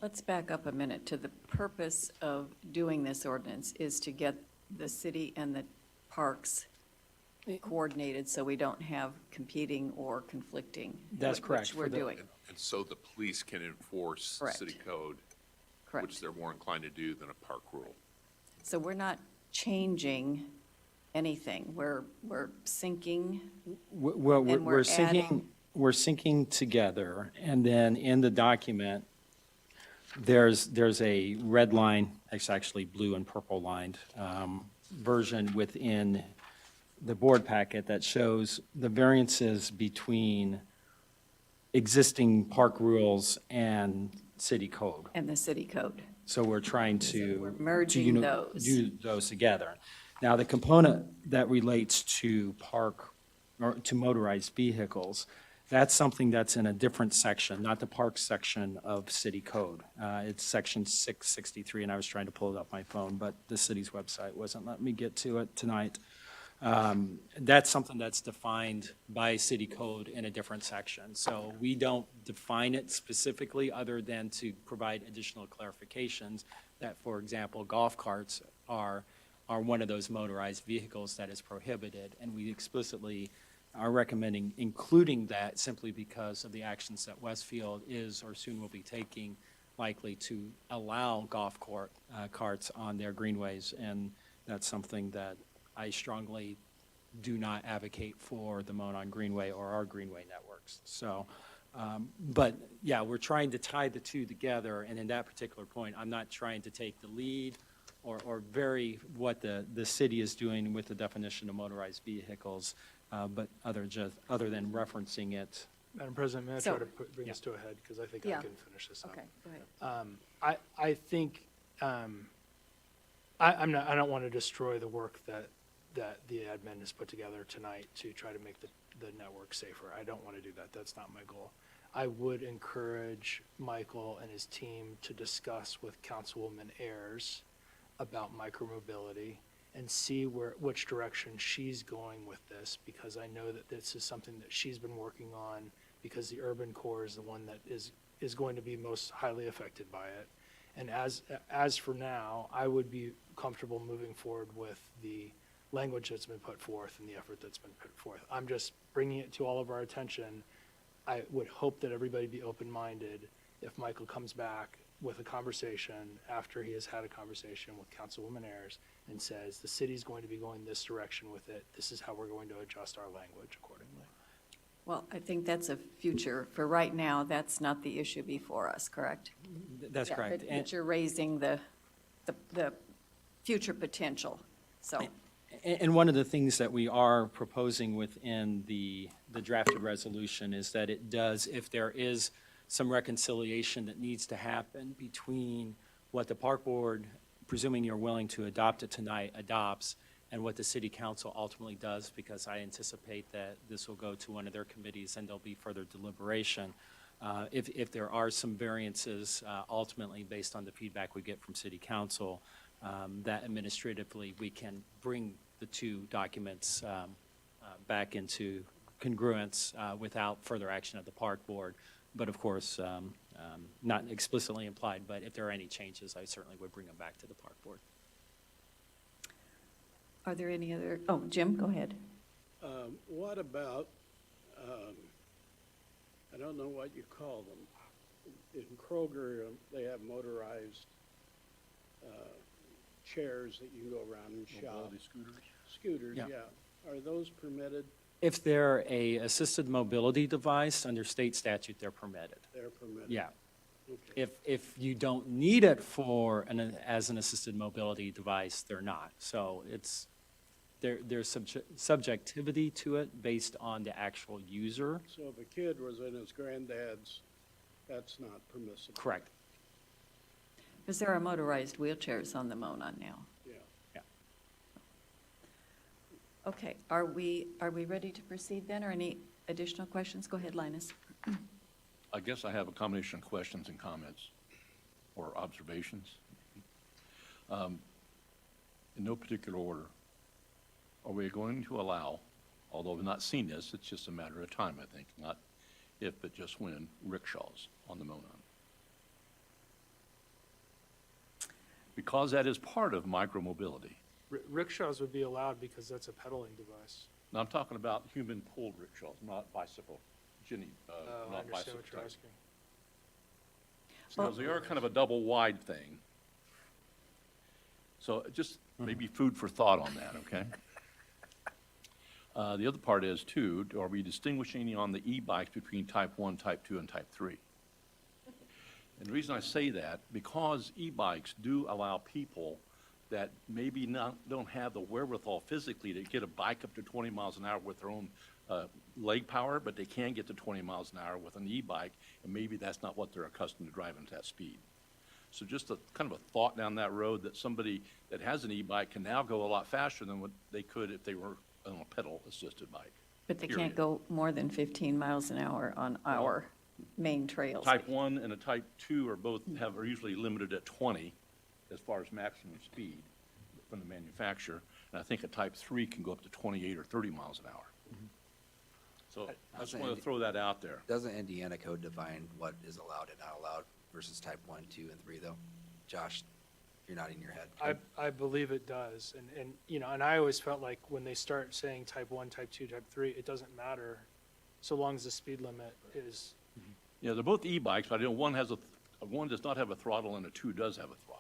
Let's back up a minute to the purpose of doing this ordinance is to get the city and the parks coordinated so we don't have competing or conflicting. That's correct. Which we're For the- doing, And so the police can enforce Correct. city code, which correct. they're more inclined to do than a park rule. So we're not changing anything. We're syncing. Well, And we're adding- we're syncing together, and then in the document, there's a red line, it's actually blue and purple lined, version within the board packet that shows the variances between existing park rules and city code. And the city code. So we're trying to. we're merging to those. Do those together. Now, the component that relates to park, or to motorized vehicles, that's something that's in a different section, not the park section of city code. It's section 663, and I was trying to pull it off my phone, but the city's website wasn't letting me get to it tonight. That's something that's defined by city code in a different section. So we don't define it specifically other than to provide additional clarifications that, for example, golf carts are one of those motorized vehicles that is prohibited. And we explicitly are recommending including that simply because of the actions that Westfield is or soon will be taking, likely to allow golf carts on their greenways. And that's something that I strongly do not advocate for the Monon Greenway or our greenway networks. So, but yeah, we're trying to tie the two together, and in that particular point, I'm not trying to take the lead or vary what the city is doing with the definition of motorized vehicles, but other than referencing it. Madam President, may I So- try to bring this to a head, because I think I Yeah. can finish this up. Okay, go ahead. I think, I don't want to destroy the work that the admin has put together tonight to try to make the network safer. I don't want to do that. That's not my goal. I would encourage Michael and his team to discuss with Councilwoman Ayers about micromobility and see which direction she's going with this, because I know that this is something that she's been working on, because the urban core is the one that is going to be most highly affected by it. And as for now, I would be comfortable moving forward with the language that's been put forth and the effort that's been put forth. I'm just bringing it to all of our attention. I would hope that everybody be open-minded if Michael comes back with a conversation after he has had a conversation with Councilwoman Ayers and says, the city's going to be going this direction with it. This is how we're going to adjust our language accordingly. Well, I think that's a future. For right now, that's not the issue before us, correct? That's Yeah, correct. But you're raising the future potential, so. And one of the things that we are proposing within the drafted resolution is that it does, if there is some reconciliation that needs to happen between what the park board, presuming you're willing to adopt it tonight, adopts, and what the city council ultimately does, because I anticipate that this will go to one of their committees and there'll be further deliberation. If there are some variances, ultimately based on the feedback we get from city council, that administratively we can bring the two documents back into congruence without further action of the park board. But of course, not explicitly implied, but if there are any changes, I certainly would bring them back to the park board. Are there any other, oh, Jim, go ahead. What about, I don't know what you call them. In Kroger, they have motorized chairs that you can go around and shop. Mobility scooters? Scooters, Yeah. yeah. Are those permitted? If they're a assisted mobility device, under state statute, they're permitted. They're permitted? Yeah. If you don't need it as an assisted mobility device, they're not. So there's subjectivity to it based on the actual user. So if a kid was in his granddad's, that's not permissible? Correct. Because there are motorized wheelchairs on the Monon now. Yeah. Yeah. Okay, are we ready to proceed then, or any additional questions? Go ahead, Linus. I guess I have a combination of questions and comments, or observations. In no particular order, are we going to allow, although we've not seen this, it's just a matter of time, I think, not if, but just when, rickshaws on the Monon? Because that is part of micromobility. Rickshaws would be allowed because that's a pedaling device. Now, I'm talking about human-pulled rickshaws, not bicycle, I not understand bicycle what you're type. asking. Because they are kind of a double-wide thing. So just maybe food for thought on that, okay? The other part is, too, are we distinguishing on the e-bikes between type 1, type 2, and type 3? And the reason I say that, because e-bikes do allow people that maybe don't have the wherewithal physically to get a bike up to 20 miles an hour with their own leg power, but they can get to 20 miles an hour with an e-bike, and maybe that's not what they're accustomed to driving at that speed. So just a kind of a thought down that road that somebody that has an e-bike can now go a lot faster than what they could if they were on a pedal-assisted bike. But they Period. can't go more than 15 miles an hour on our main trails. Type 1 and a type 2 are usually limited at 20 as far as maximum speed from the manufacturer. And I think a type 3 can go up to 28 or 30 miles an hour. So I just want to throw that out there. Doesn't Indiana code define what is allowed and not allowed versus type 1, 2, and 3, though? Josh, you're nodding your head. I believe it does, and, and I always felt like when they start saying type 1, type 2, type 3, it doesn't matter, so long as the speed limit is, Yeah, they're both e-bikes, but I know one does not have a throttle and a 2 does have a throttle.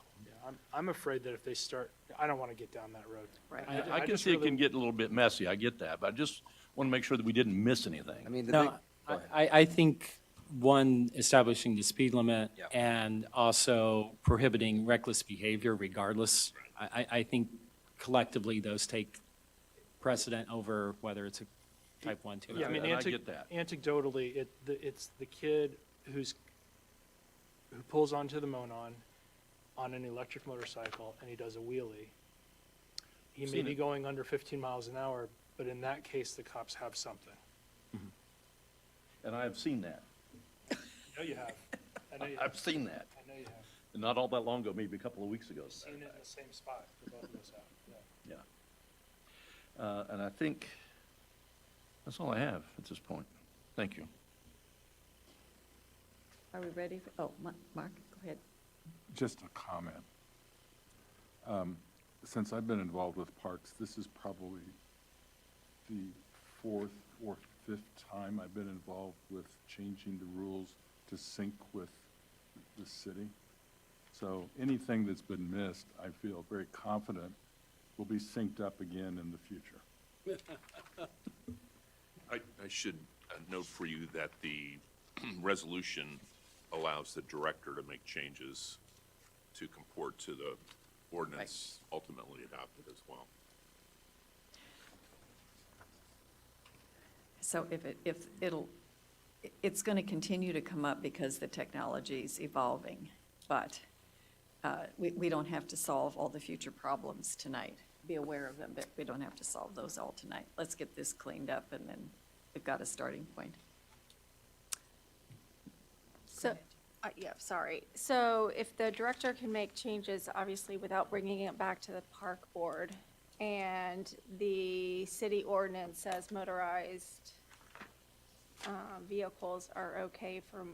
I'm afraid that if they start, I don't want to get down that road. Right. I can just see it really- can get a little bit messy, I get that, but I just want to make sure that we didn't miss anything. I mean, the No, big, go ahead. I think, one, establishing the speed limit Yep. and also prohibiting reckless behavior regardless. I think collectively those take precedent over whether it's a type 1, 2. Yeah, I mean, And I get that. anecdotally, it's the kid who pulls onto the Monon on an electric motorcycle and he does a wheelie. He may Seen be it. going under 15 miles an hour, but in that case, the cops have something. And I have seen that. I know you have. I know you have. I've seen that. I know you have. Not all that long ago, maybe a couple of weeks ago. as a Seen matter it of in the same spot for both of us have, yeah. fact. Yeah. And I think that's all I have at this point. Thank you. Are we ready? Mark, go ahead. Just a comment. Since I've been involved with parks, this is probably the fourth or fifth time I've been involved with changing the rules to sync with the city. So anything that's been missed, I feel very confident will be synced up again in the future. I should note for you that the resolution allows the director to make changes to comport to the ordinance ultimately adopted as well. So it's going to continue to come up because the technology's evolving, but we don't have to solve all the future problems tonight. Be aware of them, but we don't have to solve those all tonight. Let's get this cleaned up, and then we've got a starting point. So, yeah, sorry. So if the director can make changes, obviously without bringing it back to the park board, and the city ordinance says motorized vehicles are okay for,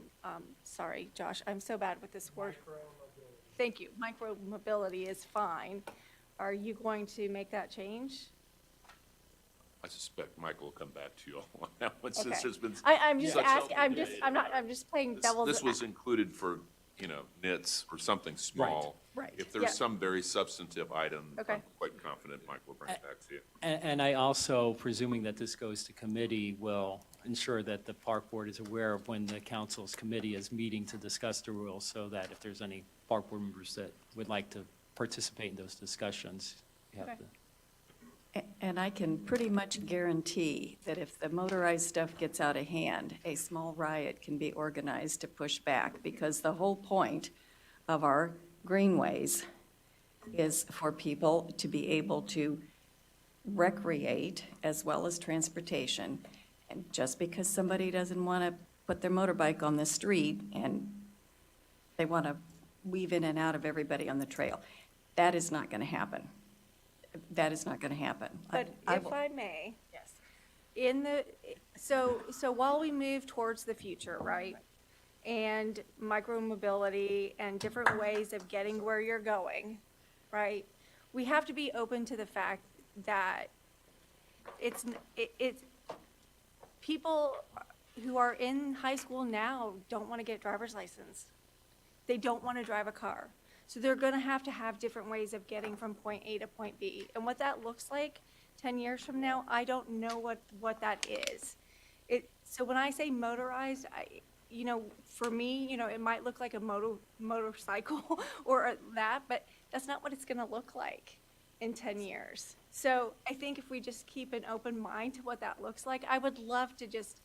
sorry, Josh, I'm so bad with this word. Thank you. Micro-mobility is fine. Are you going to make that change? I suspect Michael will come back to you all on that one, since Okay. there's been. I'm just such asking, self-deprecation. I'm just playing This- devil's. This was included for, nits or something small. Right. If Yeah. there's some very substantive item, Okay. I'm quite confident Mike will bring it back to you. And I also, presuming that this goes to committee, will ensure that the park board is aware of when the council's committee is meeting to discuss the rules, so that if there's any park board members that would like to participate in those discussions, you have Okay. to. And I can pretty much guarantee that if the motorized stuff gets out of hand, a small riot can be organized to push back, because the whole point of our greenways is for people to be able to recreate as well as transportation. And just because somebody doesn't want to put their motorbike on the street and they want to weave in and out of everybody on the trail, that is not going to happen. That is not going to happen. But if will- I may, Yes. in the, so while we move towards the future, right? And micromobility and different ways of getting where you're going, right? We have to be open to the fact that it's people who are in high school now don't want to get driver's license. They don't want to drive a car. So they're going to have different ways of getting from point A to point B. And what that looks like 10 years from now, I don't know what that is. So when I say motorized, for me, it might look like a motorcycle or that, but that's not what it's going to look like in 10 years. So I think if we just keep an open mind to what that looks like, I would love to just,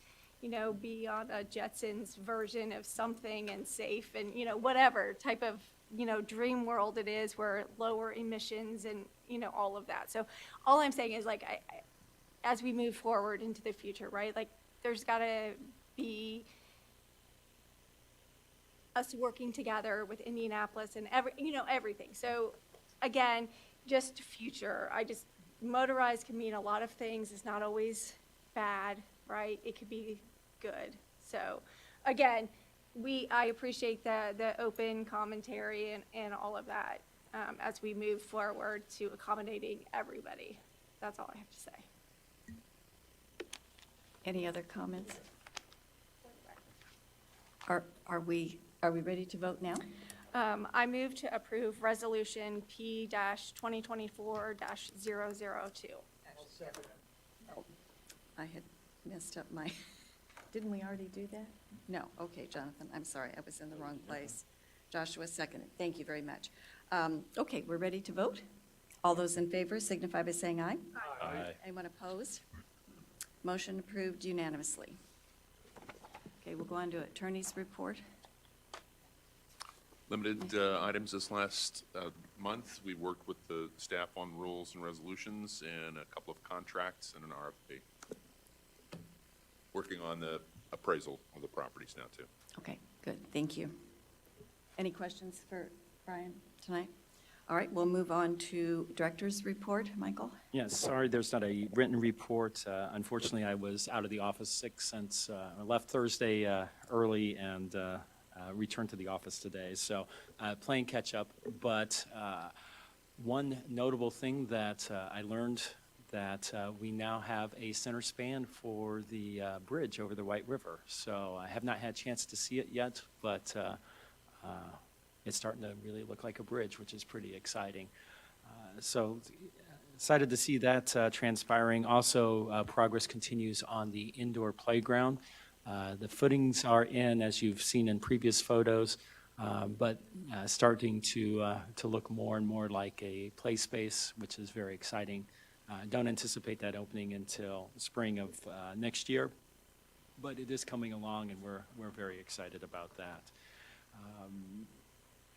be on a Jetsons version of something and safe and, whatever type of, dream world it is, where lower emissions and, all of that. So all I'm saying is, like, I as we move forward into the future, right, like, there's got to be us working together with Indianapolis and everything. So again, just future. Motorized can mean a lot of things. It's not always bad, right? It could be good. So again, I appreciate the open commentary and all of that as we move forward to accommodating everybody. That's all I have to say. Any other comments? Are we ready to vote now? I move to approve Resolution P-2024-002. I had messed up my, didn't we already do that? No, okay, Jonathan, I'm sorry, I was in the wrong place. Joshua seconded, thank you very much. Okay, we're ready to vote? All those in favor signify by saying aye. Aye. Anyone opposed? Motion approved unanimously. Okay, we'll go on to attorney's report. Limited items this last month. We worked with the staff on rules and resolutions and a couple of contracts and an RFP. Working on the appraisal of the properties now, too. Okay, good, thank you. Any questions for Brian tonight? All right, we'll move on to director's report. Michael? Yes, sorry, there's not a written report. Unfortunately, I was out of the office sick since I left Thursday early and returned to the office today. So playing catch up, but one notable thing that I learned that we now have a center span for the bridge over the White River. So I have not had a chance to see it yet, but it's starting to really look like a bridge, which is pretty exciting. So excited to see that transpiring. Also, progress continues on the indoor playground. The footings are in, as you've seen in previous photos, but starting to look more and more like a play space, which is very exciting. Don't anticipate that opening until spring of next year, but it is coming along, and we're very excited about that.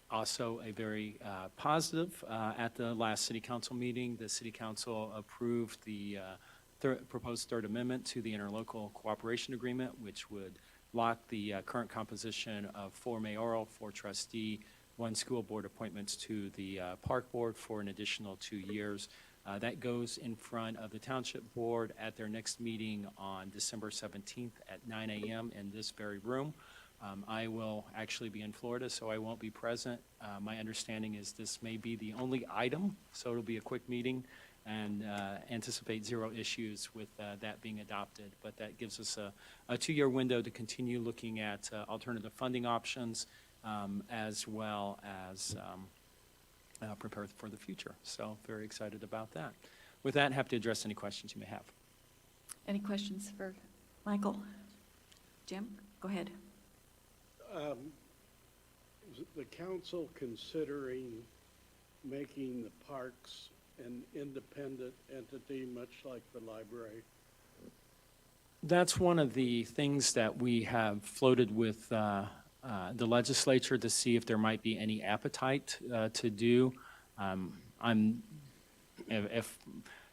Also, a very positive, at the last city council meeting, the city council approved the proposed third amendment to the interlocal cooperation agreement, which would lock the current composition of 4 mayoral, 4 trustee, 1 school board appointments to the park board for an additional 2 years. That goes in front of the township board at their next meeting on December 17th at 9 a.m. in this very room. I will actually be in Florida, so I won't be present. My understanding is this may be the only item, so it'll be a quick meeting, and anticipate 0 issues with that being adopted. But that gives us a 2-year window to continue looking at alternative funding options, as well as prepare for the future. So very excited about that. With that, happy to address any questions you may have. Any questions for Michael? Jim, go ahead. Is the council considering making the parks an independent entity, much like the library? That's one of the things that we have floated with the legislature to see if there might be any appetite to do. If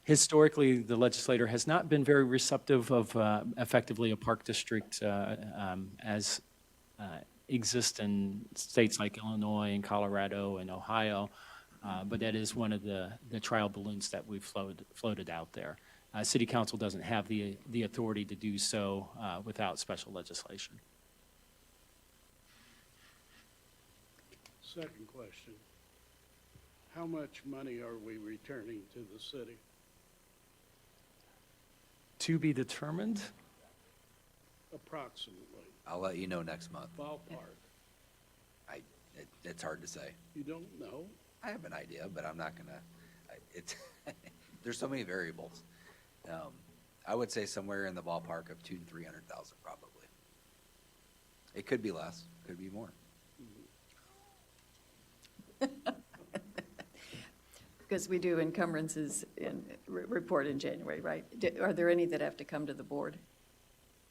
historically, the legislator has not been very receptive of effectively a park district as exists in states like Illinois and Colorado and Ohio, but that is one of the trial balloons that we've floated out there. City council doesn't have the authority to do so without special legislation. Second question. How much money are we returning to the city? To be determined? Approximately, I'll let you know next month. ballpark. It's hard to say. You don't know? I have an idea, but I'm not gonna, it's, there's so many variables. I would say somewhere in the ballpark of 200,000 to 300,000 probably. It could be less, could be more. Because we do encumbrances report in January, right? Are there any that have to come to the board?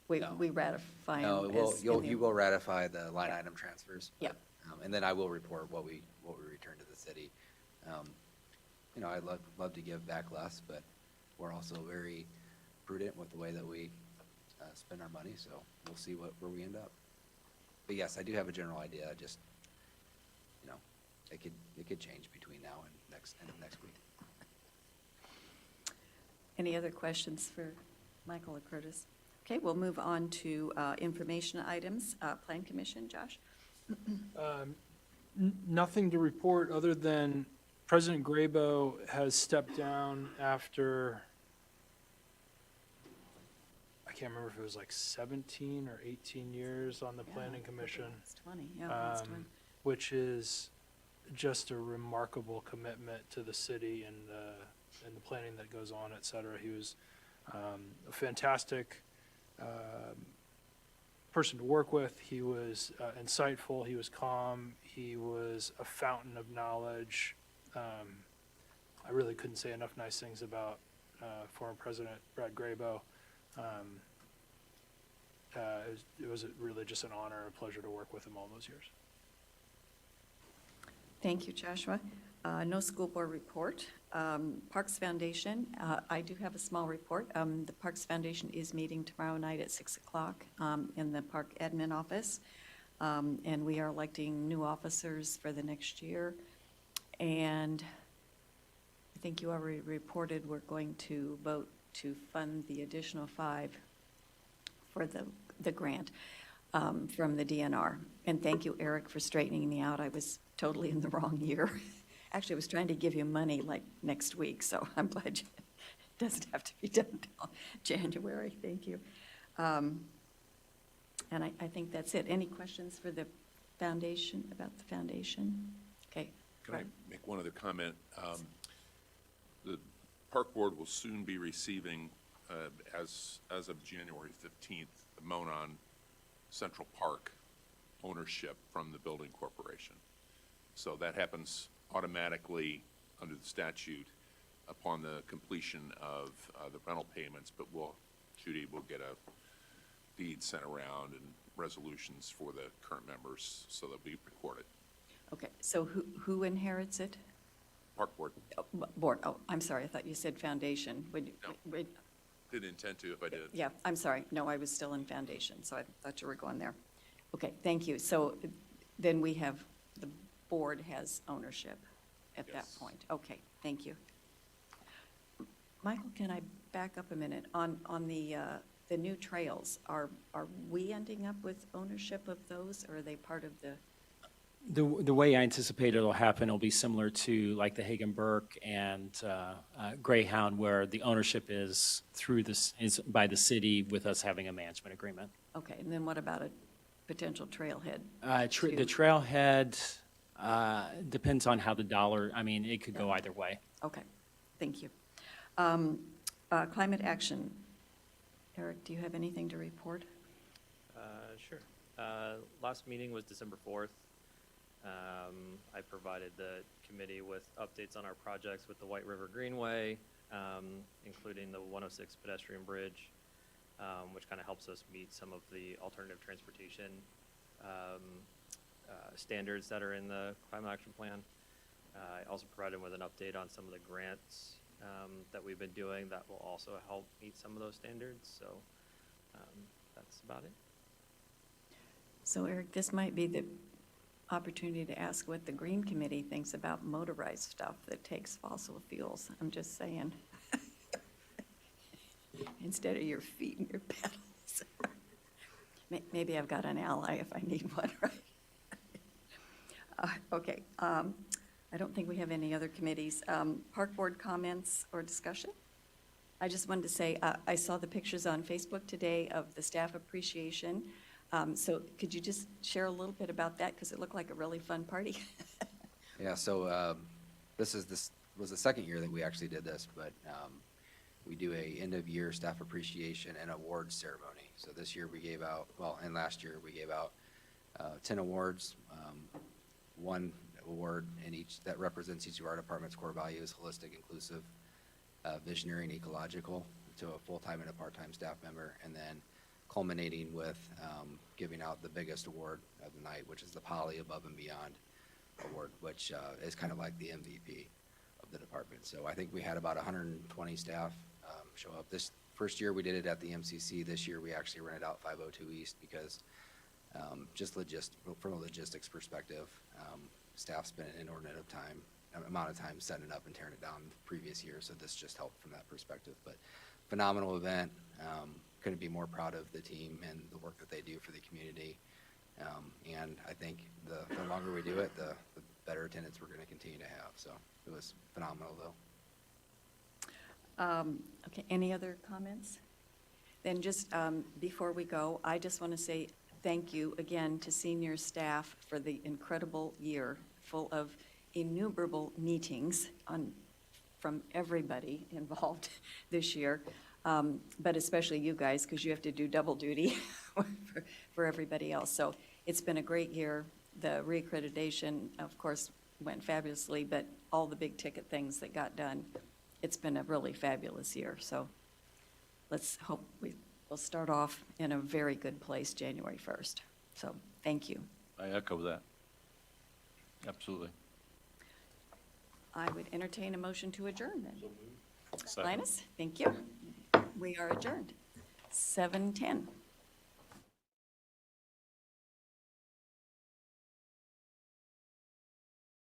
No. We ratify them No, as. you will ratify the line item transfers. Yeah. And then I will report what we return to the city. I'd love to give back less, but we're also very prudent with the way that we spend our money, so we'll see where we end up. But yes, I do have a general idea, just, it could change between now and end of next week. Any other questions for Michael or Curtis? Okay, we'll move on to information items. Plan Commission, Josh? Nothing to report other than President Grabo has stepped down after, I can't remember if it was like 17 or 18 years on the Planning Commission, It's 20, yeah, it's 20. which is just a remarkable commitment to the city and the planning that goes on, et cetera. He was a fantastic person to work with. He was insightful. He was calm. He was a fountain of knowledge. I really couldn't say enough nice things about former President Brad Grabo. It was really just an honor and a pleasure to work with him all those years. Thank you, Joshua. No school board report. Parks Foundation, I do have a small report. The Parks Foundation is meeting tomorrow night at 6 o'clock in the park admin office. And we are electing new officers for the next year. And I think you already reported we're going to vote to fund the additional 5 for the grant from the DNR. And thank you, Eric, for straightening me out. I was totally in the wrong year. Actually, I was trying to give you money like next week, so I'm glad it doesn't have to be done until January. Thank you. And I think that's it. Any questions for the foundation, about the foundation? Okay. Can I make one other comment? The Park Board will soon be receiving, as of January 15th, the Monon Central Park ownership from the Building Corporation. So that happens automatically under the statute upon the completion of the rental payments, but Judy will get a deed sent around and resolutions for the current members, so they'll be recorded. Okay, so who inherits it? Park Board, Oh, board, oh, I'm sorry, I thought you said foundation. No. didn't intend to if I did. Yeah, I'm sorry, no, I was still in foundation, so I thought you were going there. Okay, thank you. So then the board has ownership at that Yes. point. Okay, thank you. Michael, can I back up a minute? On the new trails, are we ending up with ownership of those, or are they part of the? The way I anticipate it'll happen will be similar to like the Hagen Burke and Greyhound, where the ownership is is by the city with us having a management agreement. Okay, and then what about a potential trailhead? The trailhead depends on how it could go either way. Okay, thank you. Climate action Eric, do you have anything to report? Sure. Last meeting was December 4th. I provided the committee with updates on our projects with the White River Greenway, including the 106 pedestrian bridge, which kind of helps us meet some of the alternative transportation standards that are in the climate action plan. I also provided them with an update on some of the grants that we've been doing that will also help meet some of those standards. So that's about it. So Eric, this might be the opportunity to ask what the Green Committee thinks about motorized stuff that takes fossil fuels. I'm just saying. Instead of your feet and your pedals. Maybe I've got an ally if I need one, right? Okay, I don't think we have any other committees. Park Board comments or discussion? I just wanted to say, I saw the pictures on Facebook today of the staff appreciation. So could you just share a little bit about that? Because it looked like a really fun party. Yeah, so this was the second year that we actually did this, but we do a end-of-year staff appreciation and awards ceremony. So this year we gave out, well, and last year we gave out 10 awards, one award in each that represents each of our department's core values: holistic, inclusive, visionary, and ecological, to a full-time and a part-time staff member, and then culminating with giving out the biggest award of the night, which is the Poly Above and Beyond Award, which is kind of like the MVP of the department. So I think we had about 120 staff show up. This first year we did it at the MCC. This year we actually rented out 502 East because just from a logistics perspective, staff spent an inordinate amount of time setting it up and tearing it down the previous year. So this just helped from that perspective. But phenomenal event. Couldn't be more proud of the team and the work that they do for the community. And I think the longer we do it, the better attendance we're going to continue to have. So it was phenomenal, though. Okay, any other comments? Then just before we go, I just want to say thank you again to senior staff for the incredible year full of innumerable meetings from everybody involved this year. But especially you guys, because you have to do double duty for everybody else. So it's been a great year. The reaccreditation, of course, went fabulously, but all the big ticket things that got done, it's been a really fabulous year. So let's hope we'll start off in a very good place January 1st. So thank you. I echo that. Absolutely. I would entertain a motion to adjourn then. Second. Linus, thank you. We are adjourned. 7:10.